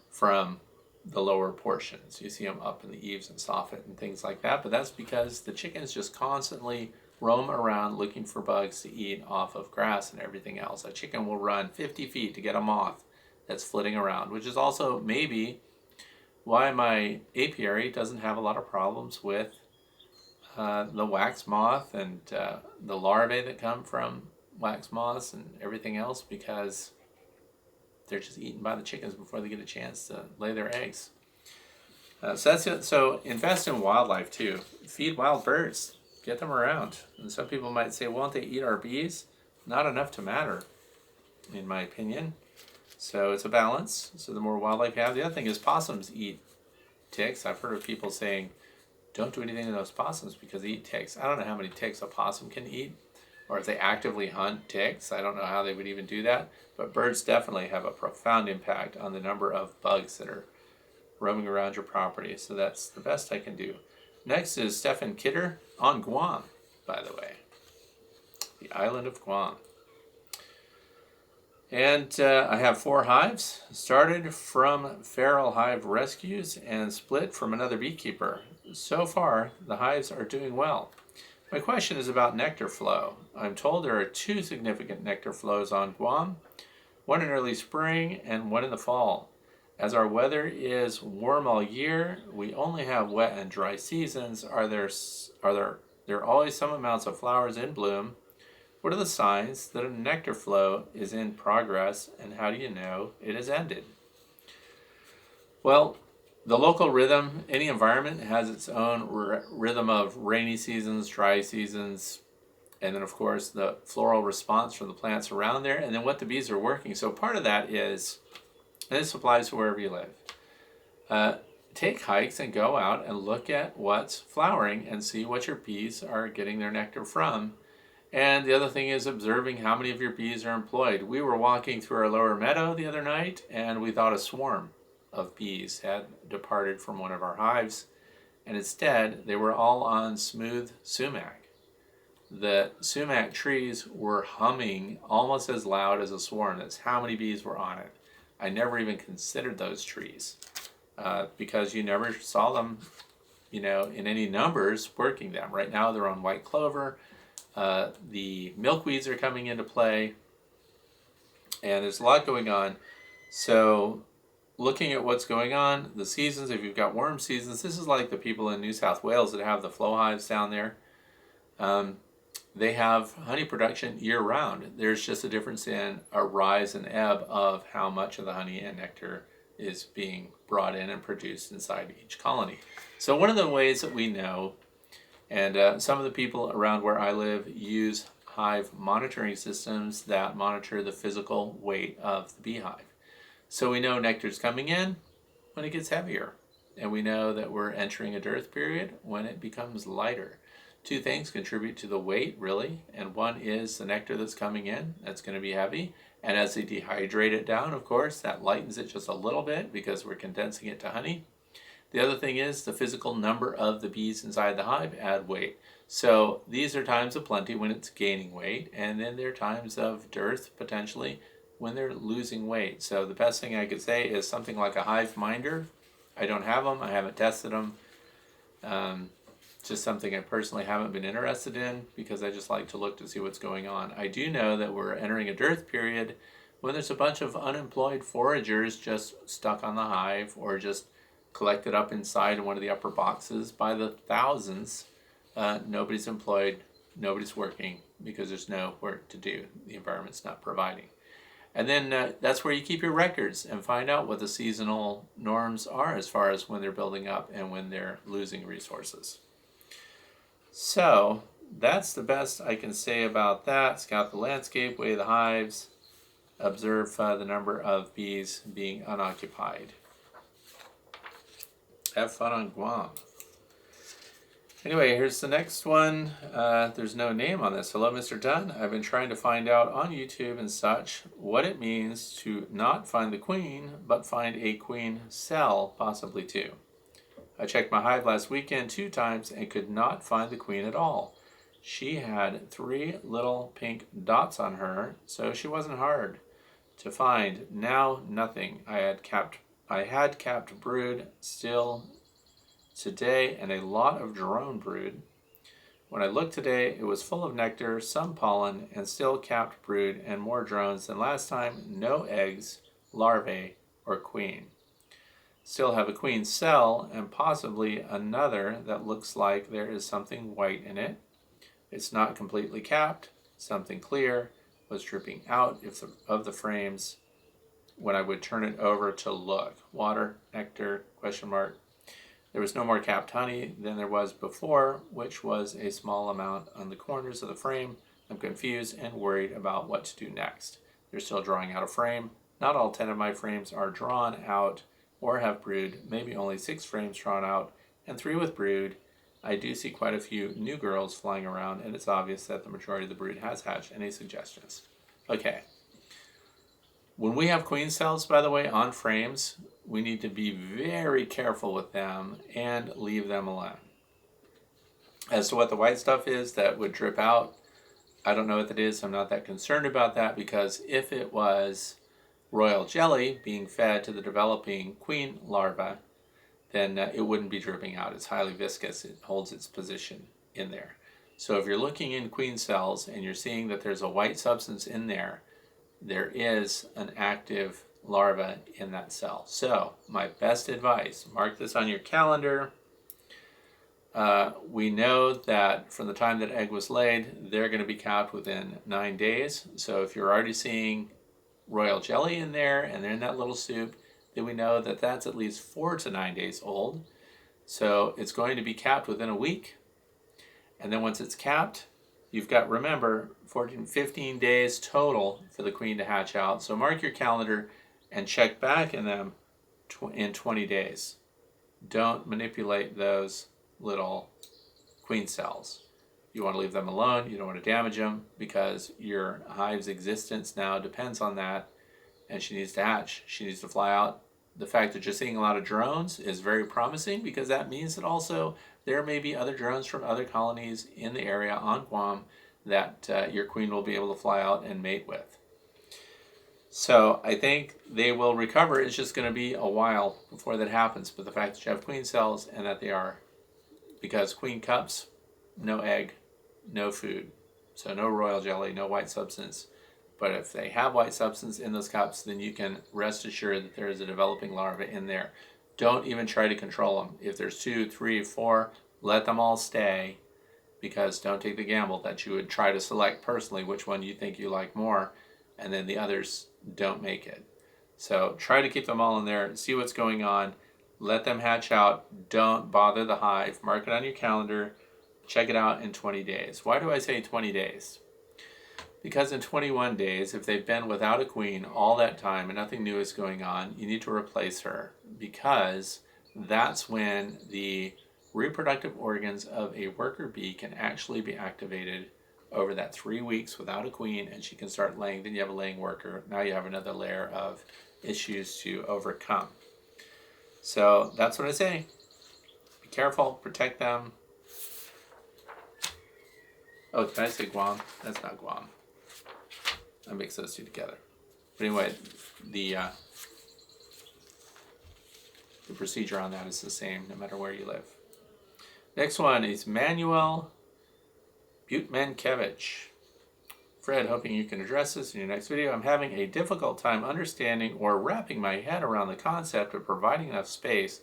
from the lower portions. You see them up in the eaves and soffit and things like that, but that's because the chickens just constantly roam around looking for bugs to eat off of grass and everything else. A chicken will run 50 feet to get a moth that's flitting around, which is also maybe why my apiary doesn't have a lot of problems with the wax moth and the larvae that come from wax moths and everything else, because they're just eaten by the chickens before they get a chance to lay their eggs. So that's it. So invest in wildlife too. Feed wild birds. Get them around. And some people might say, won't they eat our bees? Not enough to matter, in my opinion. So it's a balance. So the more wildlife you have. The other thing is possums eat ticks. I've heard of people saying, don't do anything to those possums because they eat ticks. I don't know how many ticks a possum can eat, or if they actively hunt ticks. I don't know how they would even do that. But birds definitely have a profound impact on the number of bugs that are roaming around your property. So that's the best I can do. Next is Stephen Kidder on Guam, by the way. The island of Guam. And I have 4 hives, started from feral hive rescues and split from another beekeeper. So far, the hives are doing well. My question is about nectar flow. I'm told there are 2 significant nectar flows on Guam, one in early spring and one in the fall. As our weather is warm all year, we only have wet and dry seasons. Are there always some amounts of flowers in bloom? What are the signs that a nectar flow is in progress, and how do you know it has ended? Well, the local rhythm, any environment has its own rhythm of rainy seasons, dry seasons, and then of course the floral response from the plants around there, and then what the bees are working. So part of that is, and this applies to wherever you live, take hikes and go out and look at what's flowering and see what your bees are getting their nectar from. And the other thing is observing how many of your bees are employed. We were walking through our lower meadow the other night, and we thought a swarm of bees had departed from one of our hives, and instead they were all on smooth sumac. The sumac trees were humming almost as loud as a swarm. That's how many bees were on it. I never even considered those trees because you never saw them, in any numbers working them. Right now they're on white clover. The milkweeds are coming into play, and there's a lot going on. So looking at what's going on, the seasons, if you've got warm seasons, this is like the people in New South Wales that have the flow hives down there. They have honey production year-round. There's just a difference in a rise and ebb of how much of the honey and nectar is being brought in and produced inside each colony. So one of the ways that we know, and some of the people around where I live use hive monitoring systems that monitor the physical weight of the beehive. So we know nectar's coming in when it gets heavier, and we know that we're entering a dearth period when it becomes lighter. 2 things contribute to the weight, really, and one is the nectar that's coming in. That's going to be heavy, and as they dehydrate it down, of course, that lightens it just a little bit because we're condensing it to honey. The other thing is the physical number of the bees inside the hive add weight. So these are times of plenty when it's gaining weight, and then there are times of dearth, potentially, when they're losing weight. So the best thing I could say is something like a hive minder. I don't have them. I haven't tested them. Just something I personally haven't been interested in because I just like to look to see what's going on. I do know that we're entering a dearth period when there's a bunch of unemployed foragers just stuck on the hive or just collected up inside in one of the upper boxes by the thousands. Nobody's employed, nobody's working because there's no work to do. The environment's not providing. And then that's where you keep your records and find out what the seasonal norms are as far as when they're building up and when they're losing resources. So that's the best I can say about that. Scout the landscape, weigh the hives, observe the number of bees being unoccupied. Have fun on Guam. Anyway, here's the next one. There's no name on this. Hello, Mr. Dunn. I've been trying to find out on YouTube and such what it means to not find the queen, but find a queen cell, possibly two. I checked my hive last weekend 2 times and could not find the queen at all. She had 3 little pink dots on her, so she wasn't hard to find. Now, nothing. I had capped brood still today and a lot of drone brood. When I looked today, it was full of nectar, some pollen, and still capped brood and more drones than last time. No eggs, larvae, or queen. Still have a queen cell and possibly another that looks like there is something white in it. It's not completely capped. Something clear was dripping out of the frames when I would turn it over to look. Water, nectar, question mark. There was no more capped honey than there was before, which was a small amount on the corners of the frame. I'm confused and worried about what to do next. They're still drawing out a frame. Not all 10 of my frames are drawn out or have brood. Maybe only 6 frames drawn out and 3 with brood. I do see quite a few new girls flying around, and it's obvious that the majority of the brood has hatched. Any suggestions? Okay. When we have queen cells, by the way, on frames, we need to be very careful with them and leave them alone. As to what the white stuff is that would drip out, I don't know what that is. I'm not that concerned about that, because if it was royal jelly being fed to the developing queen larva, then it wouldn't be dripping out. It's highly viscous. It holds its position in there. So if you're looking in queen cells and you're seeing that there's a white substance in there, there is an active larva in that cell. So my best advice, mark this on your calendar. We know that from the time that egg was laid, they're going to be capped within 9 days. So if you're already seeing royal jelly in there and they're in that little soup, then we know that that's at least 4 to 9 days old. So it's going to be capped within a week. And then once it's capped, you've got, remember, 15 days total for the queen to hatch out. So mark your calendar and check back in them in 20 days. Don't manipulate those little queen cells. You want to leave them alone. You don't want to damage them, because your hive's existence now depends on that, and she needs to hatch. She needs to fly out. The fact that you're seeing a lot of drones is very promising, because that means that also there may be other drones from other colonies in the area on Guam that your queen will be able to fly out and mate with. So I think they will recover. It's just going to be a while before that happens. But the fact that you have queen cells and that they are, because queen cups, no egg, no food. So no royal jelly, no white substance. But if they have white substance in those cups, then you can rest assured that there is a developing larva in there. Don't even try to control them. If there's 2, 3, 4, let them all stay, because don't take the gamble that you would try to select personally which one you think you like more, and then the others don't make it. So try to keep them all in there, see what's going on, let them hatch out, don't bother the hive, mark it on your calendar, check it out in 20 days. Why do I say 20 days? Because in 21 days, if they've been without a queen all that time and nothing new is going on, you need to replace her, because that's when the reproductive organs of a worker bee can actually be activated over that 3 weeks without a queen, and she can start laying. Then you have a laying worker. Now you have another layer of issues to overcome. So that's what I say. Be careful, protect them. Oh, did I say Guam? That's not Guam. I mix those two together. But anyway, the procedure on that is the same no matter where you live. Next one is Manuel Butmankevich. Fred, hoping you can address this in your next video. I'm having a difficult time understanding or wrapping my head around the concept of providing enough space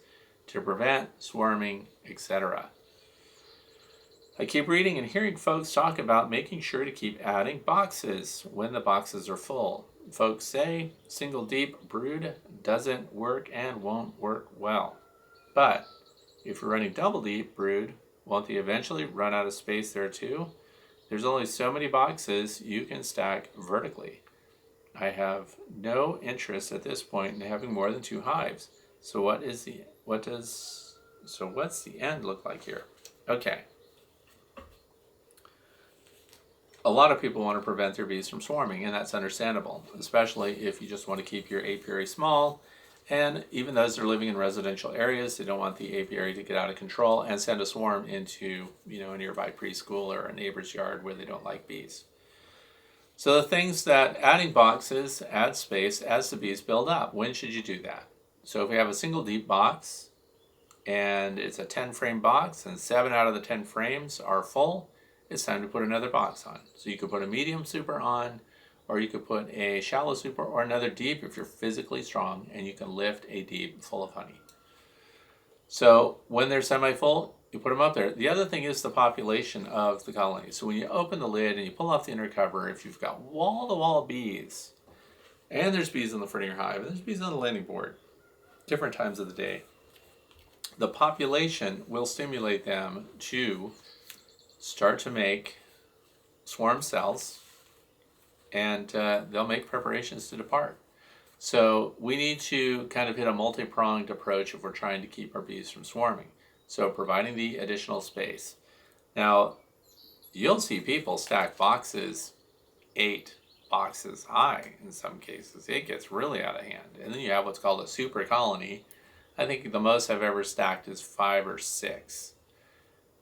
to prevent swarming, etc. I keep reading and hearing folks talk about making sure to keep adding boxes when the boxes are full. Folks say single deep brood doesn't work and won't work well. But if you're running double deep brood, won't they eventually run out of space there too? There's only so many boxes you can stack vertically. I have no interest at this point in having more than 2 hives. So what's the end look like here? Okay. A lot of people want to prevent their bees from swarming, and that's understandable, especially if you just want to keep your apiary small. And even those that are living in residential areas, they don't want the apiary to get out of control and send a swarm into, a nearby preschool or a neighbor's yard where they don't like bees. So the things that adding boxes add space as the bees build up. When should you do that? So if we have a single deep box and it's a 10 frame box and 7 out of the 10 frames are full, it's time to put another box on. So you could put a medium super on, or you could put a shallow super or another deep if you're physically strong and you can lift a deep full of honey. So when they're semi-full, you put them up there. The other thing is the population of the colony. So when you open the lid and you pull off the inner cover, if you've got wall-to-wall bees, and there's bees on the front of your hive, and there's bees on the landing board, different times of the day, the population will stimulate them to start to make swarm cells, and they'll make preparations to depart. So we need to kind of hit a multi-pronged approach if we're trying to keep our bees from swarming. So providing the additional space. Now, you'll see people stack boxes 8 boxes high in some cases. It gets really out of hand. And then you have what's called a super colony. I think the most I've ever stacked is 5 or 6.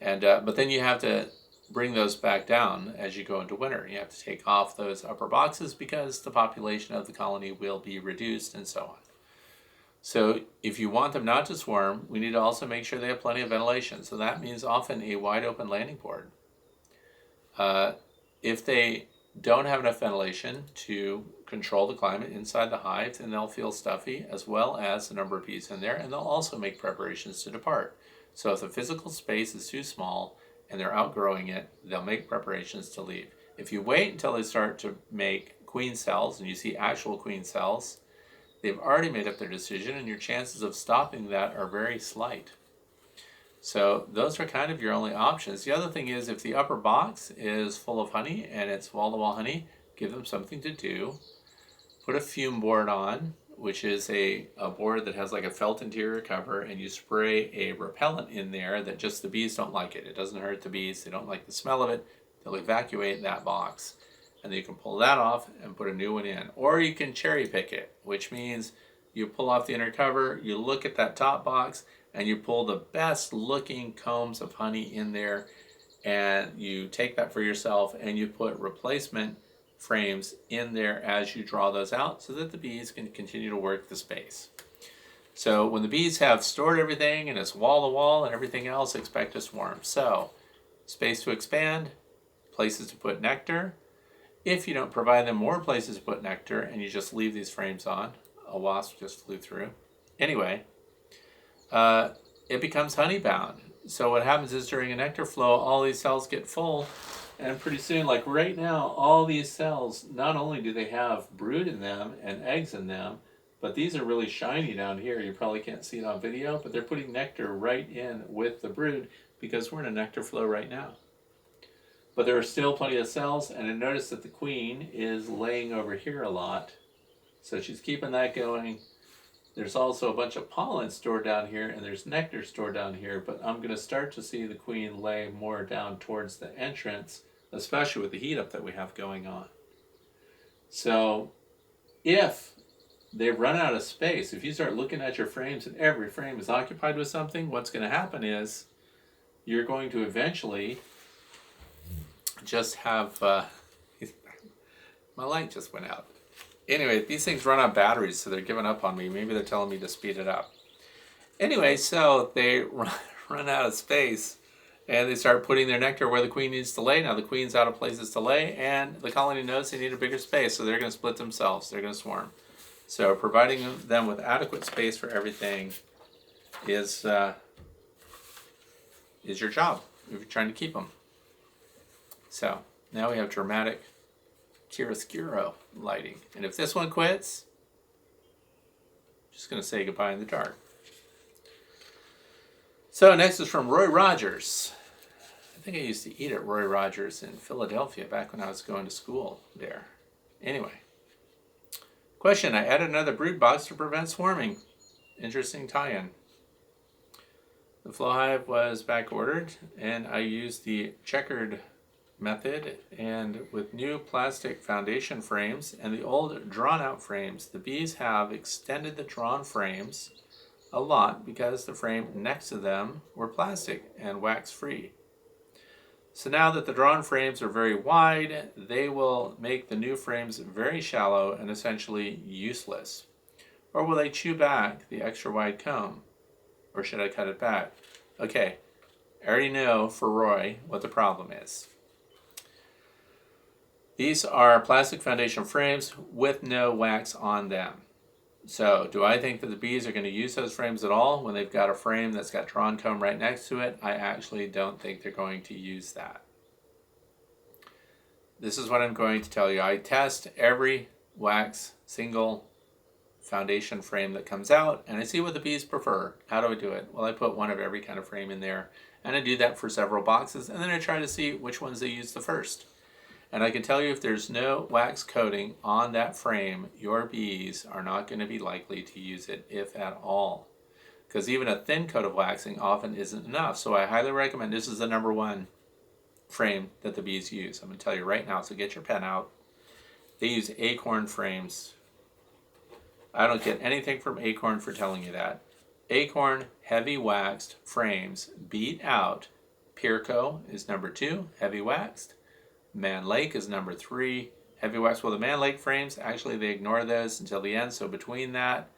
And but then you have to bring those back down as you go into winter. You have to take off those upper boxes because the population of the colony will be reduced and so on. So if you want them not to swarm, we need to also make sure they have plenty of ventilation. So that means often a wide open landing board. If they don't have enough ventilation to control the climate inside the hive, then they'll feel stuffy as well as the number of bees in there, and they'll also make preparations to depart. So if the physical space is too small and they're outgrowing it, they'll make preparations to leave. If you wait until they start to make queen cells and you see actual queen cells, they've already made up their decision and your chances of stopping that are very slight. So those are kind of your only options. The other thing is if the upper box is full of honey and it's wall-to-wall honey, give them something to do. Put a fume board on, which is a board that has like a felt interior cover, and you spray a repellent in there that just the bees don't like it. It doesn't hurt the bees. They don't like the smell of it. They'll evacuate that box. And then you can pull that off and put a new one in. Or you can cherry pick it, which means you pull off the inner cover, you look at that top box, and you pull the best looking combs of honey in there, and you take that for yourself and you put replacement frames in there as you draw those out so that the bees can continue to work the space. So when the bees have stored everything and it's wall to wall and everything else, expect a swarm. So space to expand, places to put nectar. If you don't provide them more places to put nectar and you just leave these frames on, a wasp just flew through. Anyway, it becomes honey bound. So what happens is during a nectar flow, all these cells get full, and pretty soon, like right now, all these cells, not only do they have brood in them and eggs in them, but these are really shiny down here. You probably can't see it on video, but they're putting nectar right in with the brood because we're in a nectar flow right now. But there are still plenty of cells, and I notice that the queen is laying over here a lot. So she's keeping that going. There's also a bunch of pollen stored down here, and there's nectar stored down here, but I'm going to start to see the queen lay more down towards the entrance, especially with the heat up that we have going on. So if they run out of space, if you start looking at your frames and every frame is occupied with something, what's going to happen is you're going to eventually just have... my light just went out. Anyway, these things run on batteries, so they're giving up on me. Maybe they're telling me to speed it up. Anyway, so they run out of space, and they start putting their nectar where the queen needs to lay. Now the queen's out of places to lay, and the colony knows they need a bigger space, so they're going to split themselves. They're going to swarm. So providing them with adequate space for everything is your job if you're trying to keep them. So now we have dramatic chiaroscuro lighting. And if this one quits, I'm just going to say goodbye in the dark. So next is from Roy Rogers. I think I used to eat at Roy Rogers in Philadelphia back when I was going to school there. Anyway. Question, I added another brood box to prevent swarming. Interesting tie-in. The Flow Hive was back ordered and I used the checkered method, and with new plastic foundation frames and the old drawn out frames, the bees have extended the drawn frames a lot because the frame next to them were plastic and wax free. So now that the drawn frames are very wide, they will make the new frames very shallow and essentially useless. Or will they chew back the extra wide comb? Or should I cut it back? Okay, I already know for Roy what the problem is. These are plastic foundation frames with no wax on them. So do I think that the bees are going to use those frames at all when they've got a frame that's got drawn comb right next to it? I actually don't think they're going to use that. This is what I'm going to tell you. I test every wax single foundation frame that comes out and I see what the bees prefer. How do I do it? Well, I put one of every kind of frame in there, and I do that for several boxes, and then I try to see which ones they use the first. And I can tell you if there's no wax coating on that frame, your bees are not going to be likely to use it, if at all. Because even a thin coat of waxing often isn't enough. So I highly recommend, this is the number one frame that the bees use. I'm going to tell you right now, so get your pen out. They use acorn frames. I don't get anything from Acorn for telling you that. Acorn heavy waxed frames beat out. Pirco is number 2, heavy waxed. Man Lake is number 3, heavy wax. Well, the Man Lake frames, actually they ignore those until the end. So between that,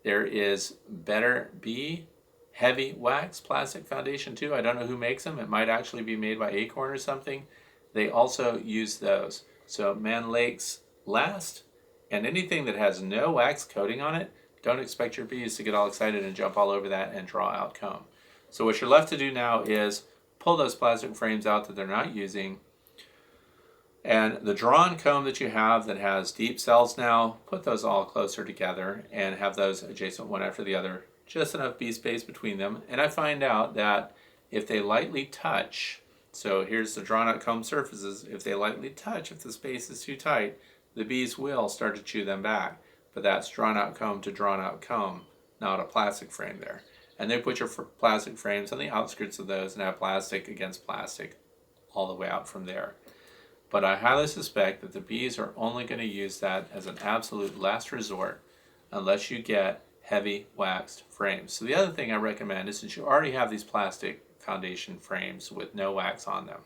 there is Better Bee heavy wax plastic foundation too. I don't know who makes them. It might actually be made by Acorn or something. They also use those. So Man Lake's last, and anything that has no wax coating on it, don't expect your bees to get all excited and jump all over that and draw out comb. So what you're left to do now is pull those plastic frames out that they're not using. And the drawn comb that you have that has deep cells now, put those all closer together and have those adjacent one after the other. Just enough bee space between them. And I find out that if they lightly touch, so here's the drawn out comb surfaces, if they lightly touch, if the space is too tight, the bees will start to chew them back. But that's drawn out comb to drawn out comb, not a plastic frame there. And they put your plastic frames on the outskirts of those and have plastic against plastic all the way out from there. But I highly suspect that the bees are only going to use that as an absolute last resort unless you get heavy waxed frames. So the other thing I recommend is, since you already have these plastic foundation frames with no wax on them,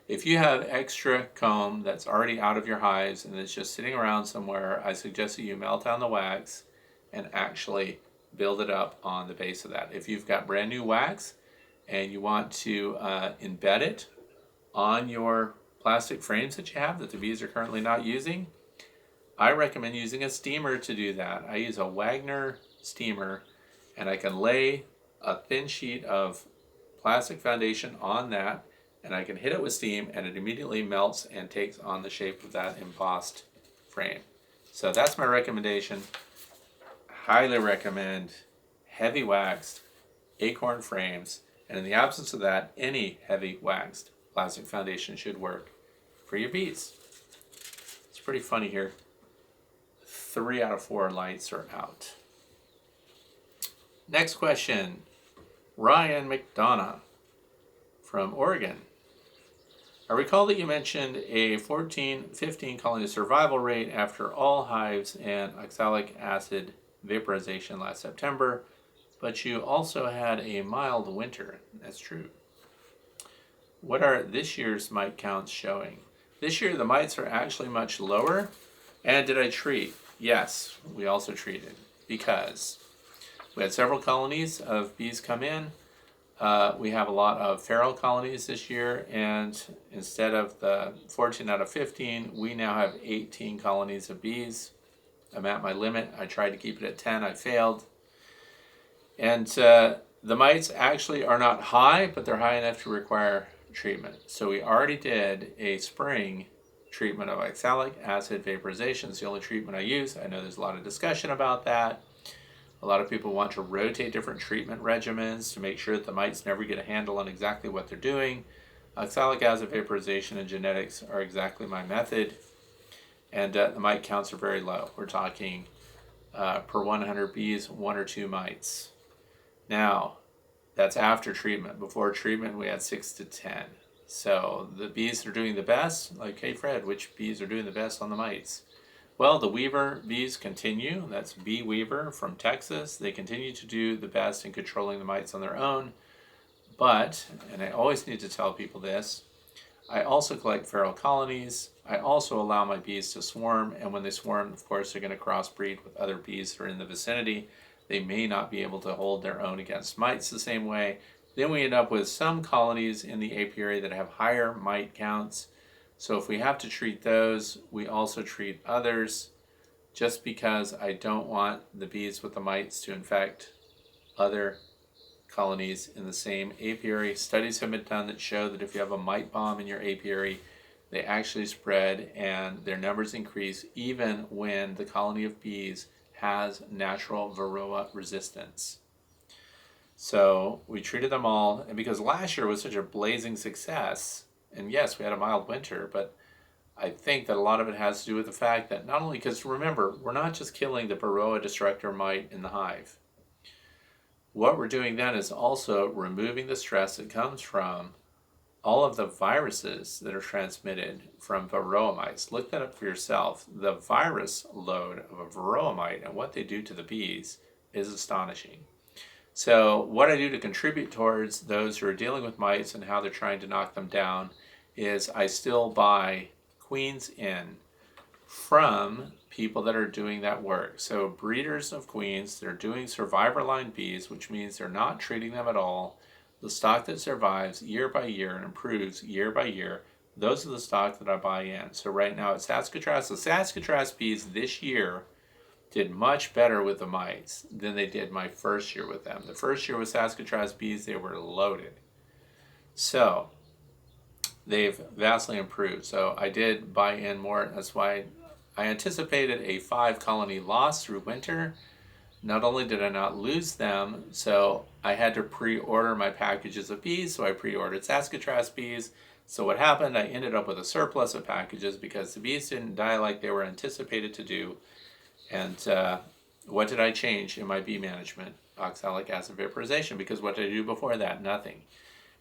if you have extra comb that's already out of your hives and it's just sitting around somewhere, I suggest that you melt down the wax and actually build it up on the base of that. If you've got brand new wax and you want to embed it on your plastic frames that you have that the bees are currently not using, I recommend using a steamer to do that. I use a Wagner steamer, and I can lay a thin sheet of plastic foundation on that, and I can hit it with steam, and it immediately melts and takes on the shape of that embossed frame. So that's my recommendation. Highly recommend heavy waxed Acorn frames, and in the absence of that, any heavy waxed plastic foundation should work for your bees. It's pretty funny here. 3 out of 4 lights are out. Next question, Ryan McDonough from Oregon. I recall that you mentioned a 14-15 colony survival rate after all hives and oxalic acid vaporization last September, but you also had a mild winter. That's true. What are this year's mite counts showing? This year the mites are actually much lower. And did I treat? Yes, we also treated, because we had several colonies of bees come in. We have a lot of feral colonies this year, and instead of the 14 out of 15, we now have 18 colonies of bees. I'm at my limit. I tried to keep it at 10. I failed. And the mites actually are not high, but they're high enough to require treatment. So we already did a spring treatment of oxalic acid vaporization. It's the only treatment I use. I know there's a lot of discussion about that. A lot of people want to rotate different treatment regimens to make sure that the mites never get a handle on exactly what they're doing. Oxalic acid vaporization and genetics are exactly my method. And the mite counts are very low. We're talking per 100 bees, 1 or 2 mites. Now, that's after treatment. Before treatment, we had 6 to 10. So the bees that are doing the best, like, hey Fred, which bees are doing the best on the mites? Well, the weaver bees continue. That's Bee Weaver from Texas. They continue to do the best in controlling the mites on their own. But, and I always need to tell people this, I also collect feral colonies. I also allow my bees to swarm, and when they swarm, of course, they're going to crossbreed with other bees that are in the vicinity. They may not be able to hold their own against mites the same way. Then we end up with some colonies in the apiary that have higher mite counts. So if we have to treat those, we also treat others, just because I don't want the bees with the mites to infect other colonies in the same apiary. Studies have been done that show that if you have a mite bomb in your apiary, they actually spread and their numbers increase even when the colony of bees has natural varroa resistance. So we treated them all, and because last year was such a blazing success, and yes, we had a mild winter, but I think that a lot of it has to do with the fact that not only, because remember, we're not just killing the varroa destructor mite in the hive. What we're doing then is also removing the stress that comes from all of the viruses that are transmitted from varroa mites. Look that up for yourself. The virus load of a varroa mite and what they do to the bees is astonishing. So what I do to contribute towards those who are dealing with mites and how they're trying to knock them down is I still buy queens in from people that are doing that work. So breeders of queens, they're doing survivor line bees, which means they're not treating them at all. The stock that survives year by year and improves year by year, those are the stock that I buy in. So right now at Saskatraz, the Saskatraz bees this year did much better with the mites than they did my first year with them. The first year with Saskatraz bees, they were loaded. So they've vastly improved. So I did buy in more. That's why I anticipated a 5 colony loss through winter. Not only did I not lose them, so I had to pre-order my packages of bees, so I pre-ordered Saskatraz bees. So what happened, I ended up with a surplus of packages because the bees didn't die like they were anticipated to do. And what did I change in my bee management? Oxalic acid vaporization, because what did I do before that? Nothing.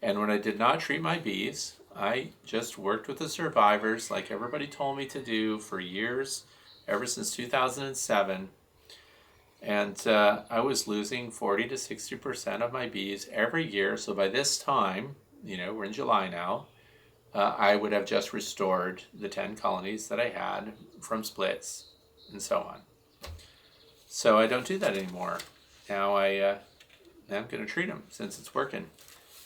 And when I did not treat my bees, I just worked with the survivors like everybody told me to do for years, ever since 2007. And I was losing 40 to 60% of my bees every year. So by this time, we're in July now, I would have just restored the 10 colonies that I had from splits and so on. So I don't do that anymore. Now I'm going to treat them since it's working.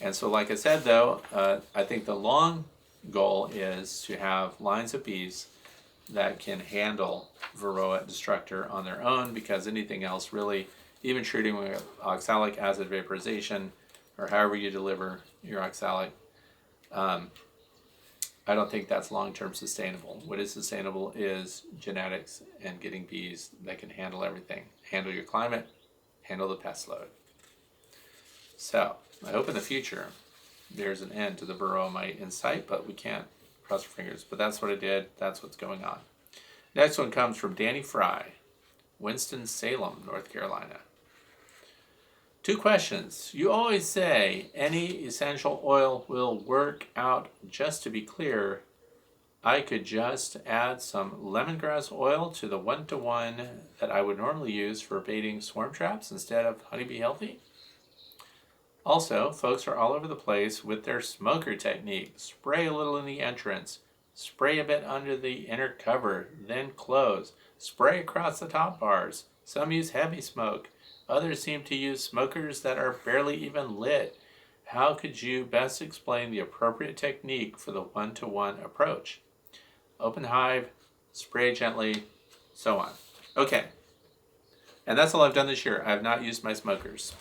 And so like I said though, I think the long goal is to have lines of bees that can handle varroa destructor on their own, because anything else really, even treating with oxalic acid vaporization or however you deliver your oxalic, I don't think that's long-term sustainable. What is sustainable is genetics and getting bees that can handle everything. Handle your climate, handle the pest load. So I hope in the future there's an end to the varroa mite in sight, but we can't. Cross your fingers. But that's what I did. That's what's going on. Next one comes from Danny Fry, Winston-Salem, North Carolina. 2 questions. You always say any essential oil will work out. Just to be clear, I could just add some lemongrass oil to the 1-to-1 that I would normally use for baiting swarm traps instead of Honeybee Healthy. Also, folks are all over the place with their smoker technique. Spray a little in the entrance, spray a bit under the inner cover, then close. Spray across the top bars. Some use heavy smoke. Others seem to use smokers that are barely even lit. How could you best explain the appropriate technique for the 1-to-1 approach? Open hive, spray gently, so on. Okay, and that's all I've done this year. I have not used my smokers.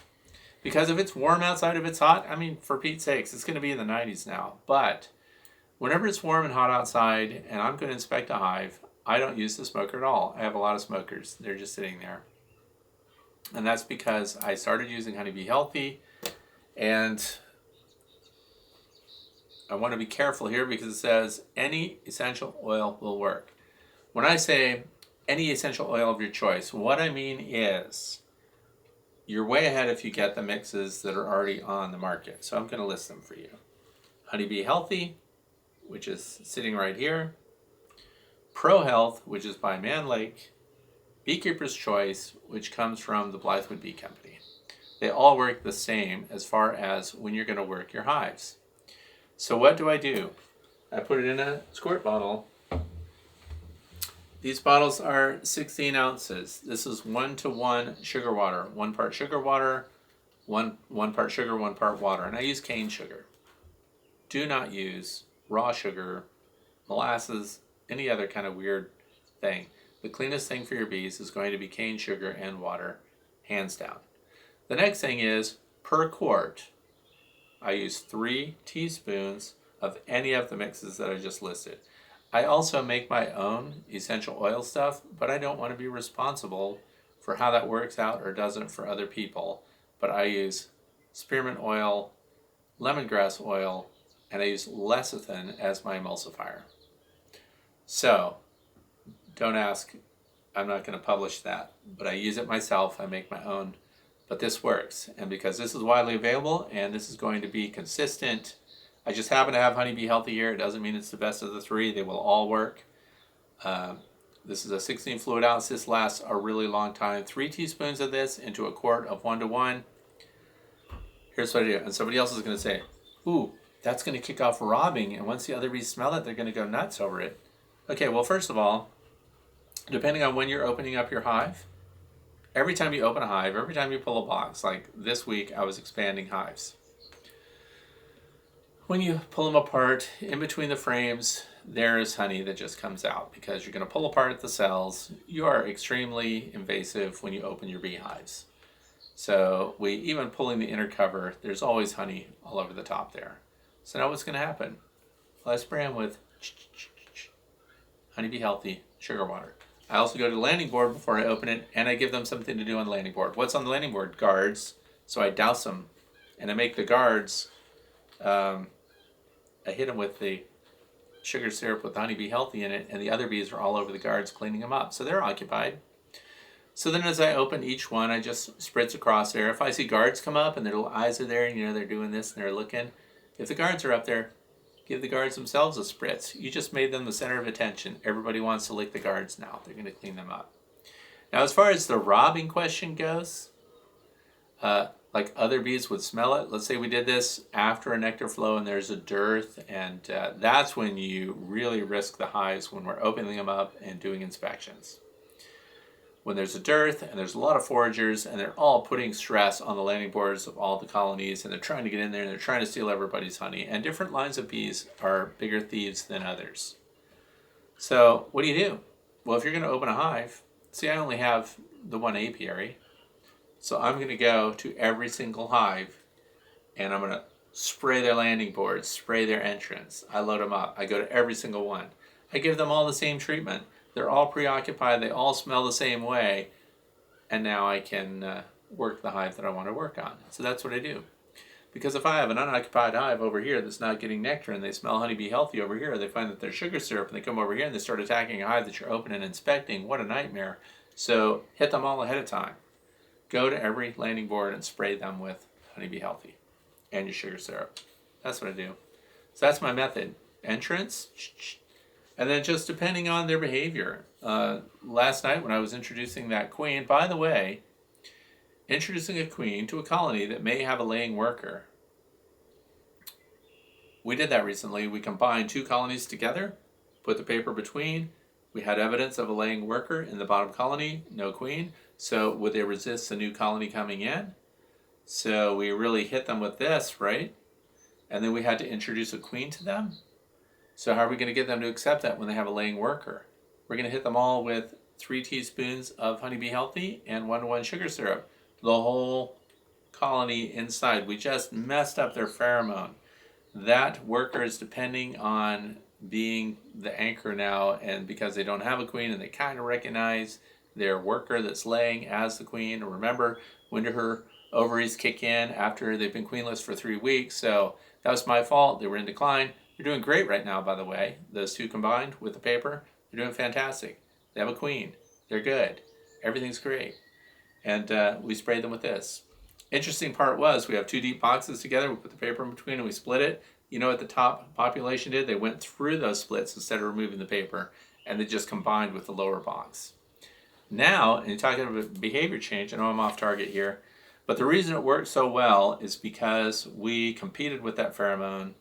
Because if it's warm outside, if it's hot, I mean, for Pete's sakes, it's going to be in the 90s now. But whenever it's warm and hot outside and I'm going to inspect a hive, I don't use the smoker at all. I have a lot of smokers. They're just sitting there. And that's because I started using Honeybee Healthy, and I want to be careful here because it says any essential oil will work. When I say any essential oil of your choice, what I mean is you're way ahead if you get the mixes that are already on the market. So I'm going to list them for you. Honeybee Healthy, which is sitting right here. Pro Health, which is by Man Lake. Beekeeper's Choice, which comes from the Blythewood Bee Company. They all work the same as far as when you're going to work your hives. So what do? I put it in a squirt bottle. These bottles are 16 ounces. This is 1-to-1 sugar water. 1 part sugar water, one part sugar, 1 part water. And I use cane sugar. Do not use raw sugar, molasses, any other kind of weird thing. The cleanest thing for your bees is going to be cane sugar and water, hands down. The next thing is, per quart, I use 3 teaspoons of any of the mixes that I just listed. I also make my own essential oil stuff, but I don't want to be responsible for how that works out or doesn't for other people. But I use spearmint oil, lemongrass oil, and I use lecithin as my emulsifier. So, don't ask, I'm not going to publish that, but I use it myself, I make my own, but this works. And because this is widely available and this is going to be consistent, I just happen to have Honeybee Healthy here. It doesn't mean it's the best of the 3. They will all work. This is a 16 fluid ounce. This lasts a really long time. 3 teaspoons of this into a quart of 1-to-1. Here's what I do. And somebody else is going to say, ooh, that's going to kick off robbing. And once the other bees smell it, they're going to go nuts over it. Okay, well, first of all, depending on when you're opening up your hive, every time you open a hive, every time you pull a box, like this week I was expanding hives. When you pull them apart, in between the frames, there is honey that just comes out because you're going to pull apart the cells. You are extremely invasive when you open your beehives. So even pulling the inner cover, there's always honey all over the top there. So now what's going to happen? Well, I spray them with Honeybee Healthy sugar water. I also go to the landing board before I open it, and I give them something to do on the landing board. What's on the landing board? Guards. So I douse them, and I make the guards, I hit them with the sugar syrup with Honeybee Healthy in it, and the other bees are all over the guards cleaning them up. So they're occupied. So then as I open each one, I just spritz across there. If I see guards come up and their little eyes are there, and they're doing this and they're looking, if the guards are up there, give the guards themselves a spritz. You just made them the center of attention. Everybody wants to lick the guards now. They're going to clean them up. Now, as far as the robbing question goes, like other bees would smell it. Let's say we did this after a nectar flow and there's a dearth, and that's when you really risk the hives, when we're opening them up and doing inspections. When there's a dearth and there's a lot of foragers and they're all putting stress on the landing boards of all the colonies, and they're trying to get in there and they're trying to steal everybody's honey, and different lines of bees are bigger thieves than others. So what do? Well, if you're going to open a hive, see, I only have the one apiary, so I'm going to go to every single hive and I'm going to spray their landing boards, spray their entrance. I load them up. I go to every single one. I give them all the same treatment. They're all preoccupied. They all smell the same way. And now I can work the hive that I want to work on. So that's what I do. Because if I have an unoccupied hive over here that's not getting nectar and they smell Honeybee Healthy over here, they find that there's sugar syrup and they come over here and they start attacking a hive that you're opening and inspecting. What a nightmare. So hit them all ahead of time. Go to every landing board and spray them with Honeybee Healthy and your sugar syrup. That's what I do. So that's my method. Entrance, and then just depending on their behavior. Last night when I was introducing that queen, by the way, introducing a queen to a colony that may have a laying worker. We did that recently. We combined 2 colonies together, put the paper between. We had evidence of a laying worker in the bottom colony, no queen. So would they resist the new colony coming in? So we really hit them with this, right? And then we had to introduce a queen to them. So how are we going to get them to accept that when they have a laying worker? We're going to hit them all with 3 teaspoons of Honeybee Healthy and 1-to-1 sugar syrup. The whole colony inside. We just messed up their pheromone. That worker is depending on being the anchor now, and because they don't have a queen and they kind of recognize their worker that's laying as the queen. Remember, when do her ovaries kick in after they've been queenless for 3 weeks? So that was my fault. They were in decline. They're doing great right now, by the way. Those two combined with the paper, they're doing fantastic. They have a queen. They're good. Everything's great. And we sprayed them with this. Interesting part was we have 2 deep boxes together. We put the paper in between and we split it. You know what the top population did? They went through those splits instead of removing the paper, and they just combined with the lower box. Now, and you're talking about behavior change, I know I'm off target here, but the reason it worked so well is because we competed with that pheromone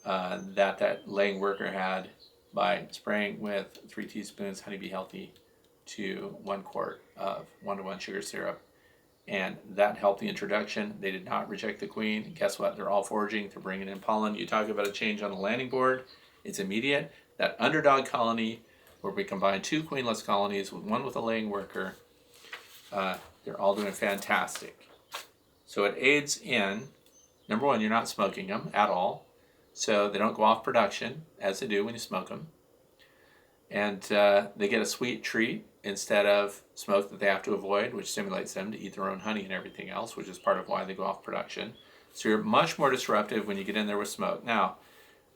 that laying worker had by spraying with 3 teaspoons Honeybee Healthy to 1 quart of 1-to-1 sugar syrup. And that helped the introduction. They did not reject the queen. Guess what? They're all foraging. They're bringing in pollen. You talk about a change on the landing board. It's immediate. That underdog colony, where we combine 2 queenless colonies with 1 with a laying worker, they're all doing fantastic. So it aids in, number 1, you're not smoking them at all. So they don't go off production, as they do when you smoke them. And they get a sweet treat instead of smoke that they have to avoid, which stimulates them to eat their own honey and everything else, which is part of why they go off production. So you're much more disruptive when you get in there with smoke. Now,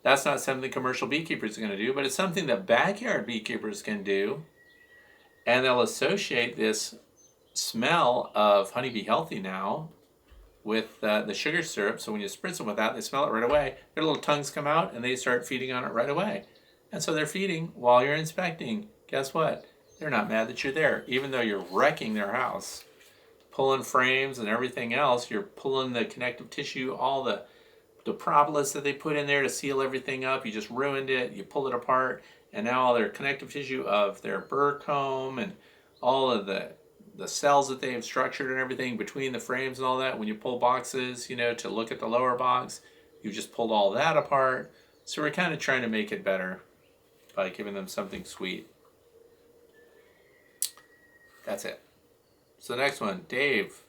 that's not something commercial beekeepers are going to do, but it's something that backyard beekeepers can do. And they'll associate this smell of Honeybee Healthy now with the sugar syrup. So when you spritz them with that, they smell it right away. Their little tongues come out and they start feeding on it right away. And so they're feeding while you're inspecting. Guess what? They're not mad that you're there, even though you're wrecking their house. Pulling frames and everything else, you're pulling the connective tissue, all the propolis that they put in there to seal everything up. You just ruined it. You pull it apart, and now all their connective tissue of their burr comb and all of the cells that they have structured and everything between the frames and all that. When you pull boxes, to look at the lower box, you just pulled all that apart. So we're kind of trying to make it better by giving them something sweet. That's it. So the next one, Dave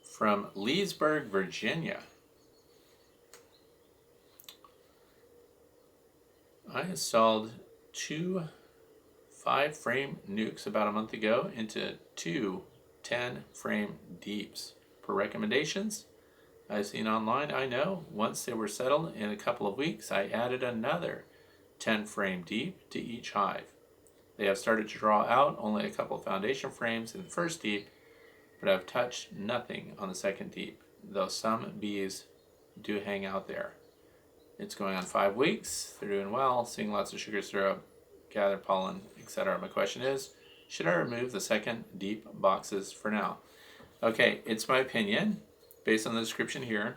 from Leesburg, Virginia. I installed 2 5-frame nukes about a month ago into 2 10-frame deeps. Per recommendations I've seen online, I know once they were settled in a couple of weeks, I added another 10-frame deep to each hive. They have started to draw out only a couple of foundation frames in the first deep, but I've touched nothing on the second deep, though some bees do hang out there. It's going on 5 weeks. They're doing well, seeing lots of sugar syrup, gather pollen, etc. My question is, should I remove the second deep boxes for now? Okay, it's my opinion, based on the description here.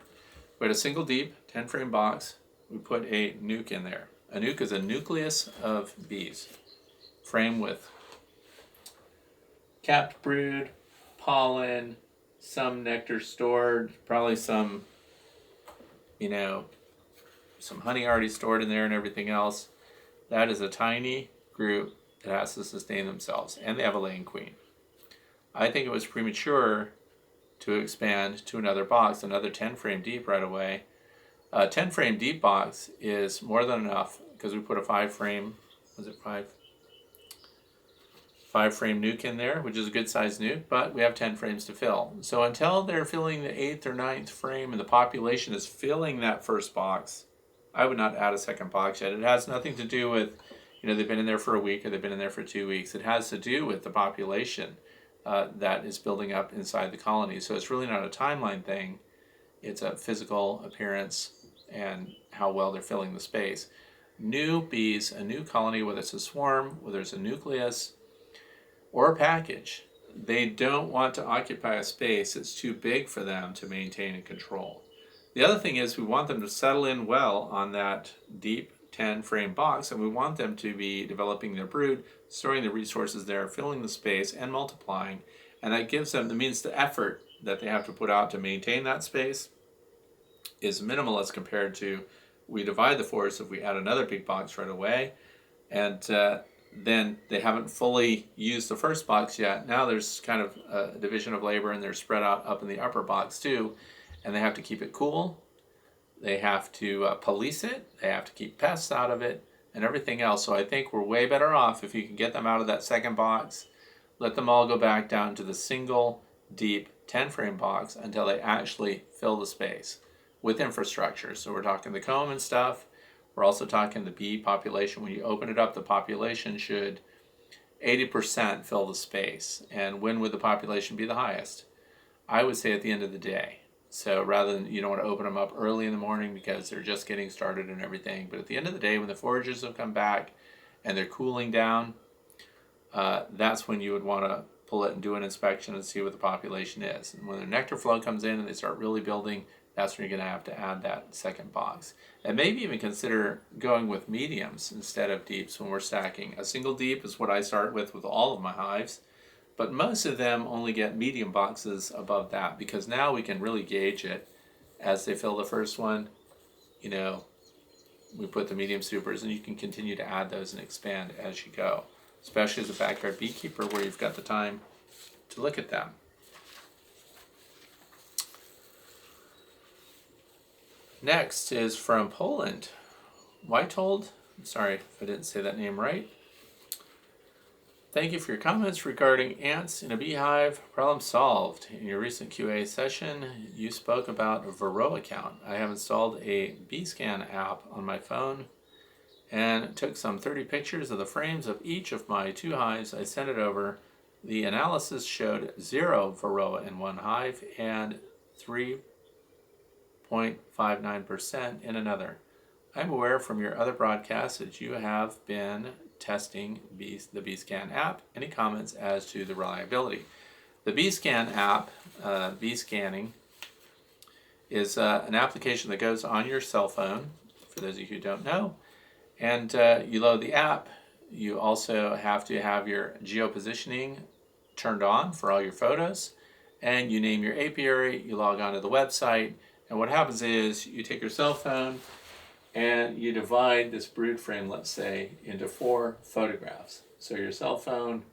We had a single deep 10-frame box. We put a nuke in there. A nuke is a nucleus of bees. Frame with capped brood, pollen, some nectar stored, probably some honey already stored in there and everything else. That is a tiny group that has to sustain themselves, and they have a laying queen. I think it was premature to expand to another box, another 10-frame deep right away. A 10-frame deep box is more than enough because we put a 5-frame, five-frame nuke in there, which is a good sized nuke, but we have 10 frames to fill. So until they're filling the 8th or 9th frame and the population is filling that first box, I would not add a second box yet. It has nothing to do with, they've been in there for a week or they've been in there for 2 weeks. It has to do with the population that is building up inside the colony. So it's really not a timeline thing. It's a physical appearance and how well they're filling the space. New bees, a new colony, whether it's a swarm, whether it's a nucleus, or a package, they don't want to occupy a space that's too big for them to maintain and control. The other thing is we want them to settle in well on that deep 10-frame box, and we want them to be developing their brood, storing the resources there, filling the space, and multiplying. And that means the effort that they have to put out to maintain that space is minimal as compared to we divide the force if we add another big box right away. And then they haven't fully used the first box yet. Now there's kind of a division of labor, and they're spread out up in the upper box too, and they have to keep it cool. They have to police it. They have to keep pests out of it and everything else. So I think we're way better off if you can get them out of that second box, let them all go back down to the single deep 10-frame box until they actually fill the space with infrastructure. So we're talking the comb and stuff. We're also talking the bee population. When you open it up, the population should 80% fill the space. And when would the population be the highest? I would say at the end of the day. So rather than, you don't want to open them up early in the morning because they're just getting started and everything. But at the end of the day, when the foragers have come back and they're cooling down, that's when you would want to pull it and do an inspection and see what the population is. And when the nectar flow comes in and they start really building, that's when you're going to have to add that second box. And maybe even consider going with mediums instead of deeps when we're stacking. A single deep is what I start with all of my hives, but most of them only get medium boxes above that, because now we can really gauge it as they fill the first one. You know, we put the medium supers, and you can continue to add those and expand as you go, especially as a backyard beekeeper where you've got the time to look at them. Next is from Poland. Whithold, I'm sorry if I didn't say that name right. Thank you for your comments regarding ants in a beehive. Problem solved. In your recent QA session, you spoke about a Varroa count. I have installed a BeeScan app on my phone and took some 30 pictures of the frames of each of my 2 hives. I sent it over. The analysis showed 0 Varroa in one hive and 3.59% in another. I'm aware from your other broadcasts that you have been testing the BeeScan app. Any comments as to the reliability? The BeeScan app, bee scanning, is an application that goes on your cell phone, for those of you who don't know, and you load the app. You also have to have your geopositioning turned on for all your photos, and you name your apiary, you log on to the website, and what happens is you take your cell phone and you divide this brood frame, let's say, into 4 photographs. So your cell phone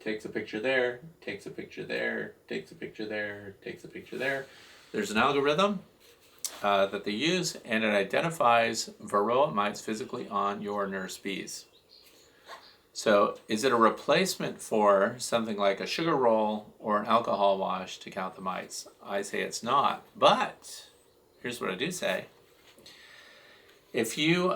takes a picture there, takes a picture there, takes a picture there, takes a picture there. There's an algorithm that they use, and it identifies Varroa mites physically on your nurse bees. So is it a replacement for something like a sugar roll or an alcohol wash to count the mites? I say it's not, but here's what I do say. If you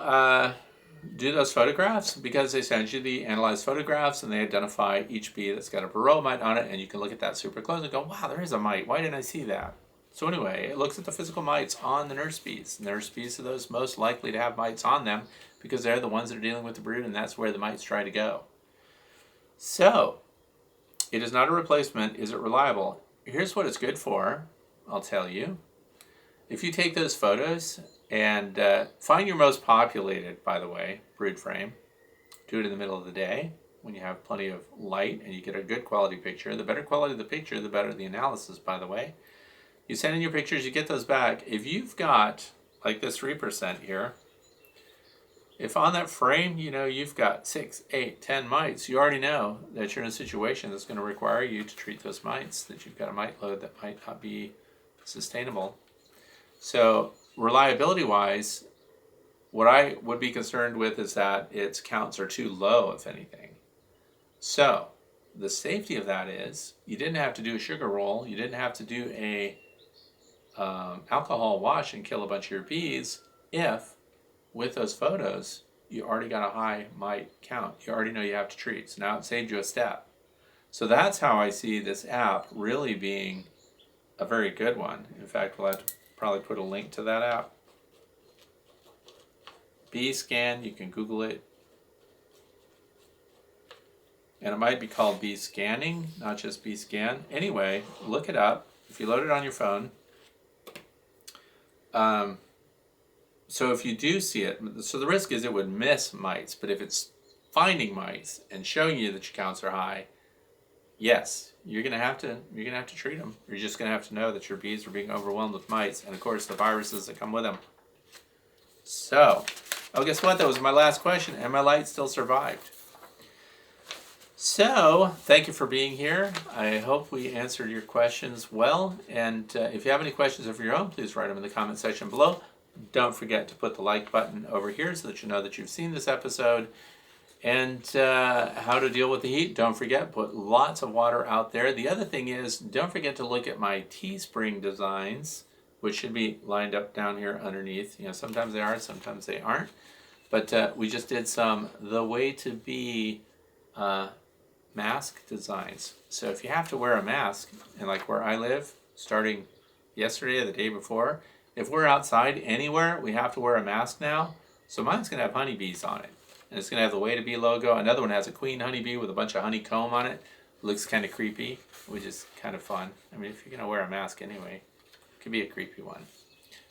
do those photographs, because they send you the analyzed photographs and they identify each bee that's got a Varroa mite on it, and you can look at that super close and go, wow, there is a mite. Why didn't I see that? So anyway, it looks at the physical mites on the nurse bees. Nurse bees are those most likely to have mites on them because they're the ones that are dealing with the brood, and that's where the mites try to go. So, it is not a replacement. Is it reliable? Here's what it's good for, I'll tell you. If you take those photos and find your most populated, by the way, brood frame, do it in the middle of the day when you have plenty of light and you get a good quality picture. The better quality the picture, the better the analysis, by the way. You send in your pictures, you get those back. If you've got, like this 3% here, if on that frame, you know, you've got 6, 8, 10 mites, you already know that you're in a situation that's going to require you to treat those mites, that you've got a mite load that might not be sustainable. So reliability-wise, what I would be concerned with is that its counts are too low, if anything. So the safety of that is you didn't have to do a sugar roll, you didn't have to do a alcohol wash and kill a bunch of your bees if, with those photos, you already got a high mite count. You already know you have to treat. So now it saved you a step. So that's how I see this app really being a very good one. In fact, we'll have to probably put a link to that app. BeeScan, you can Google it. And it might be called BeeScanning, not just BeeScan. Anyway, look it up. If you load it on your phone. So if you do see it, so the risk is it would miss mites, but if it's finding mites and showing you that your counts are high, yes, you're gonna have to treat them. You're just gonna have to know that your bees are being overwhelmed with mites, and of course the viruses that come with them. So, oh, guess what? That was my last question, and my light still survived. So, thank you for being here. I hope we answered your questions well. And if you have any questions of your own, please write them in the comment section below. Don't forget to put the like button over here so that you know that you've seen this episode. And how to deal with the heat, don't forget, put lots of water out there. The other thing is, don't forget to look at my Teespring designs, which should be lined up down here underneath. You know, sometimes they are, sometimes they aren't. But we just did some The Way to Be mask designs. So if you have to wear a mask, and like where I live, starting yesterday or the day before, if we're outside anywhere, we have to wear a mask now. So mine's going to have honeybees on it. And it's going to have the Way to Be logo. Another one has a queen honeybee with a bunch of honeycomb on it. Looks kind of creepy, which is kind of fun. I mean, if you're going to wear a mask anyway, it could be a creepy one.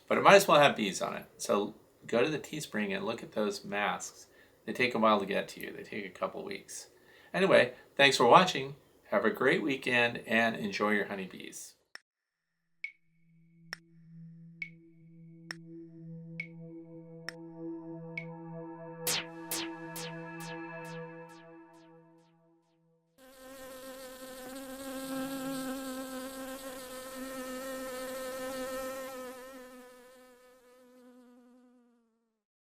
But it might as well have bees on it. So go to the Teespring and look at those masks. They take a while to get to you. They take a couple weeks. Anyway, thanks for watching. Have a great weekend and enjoy your honeybees.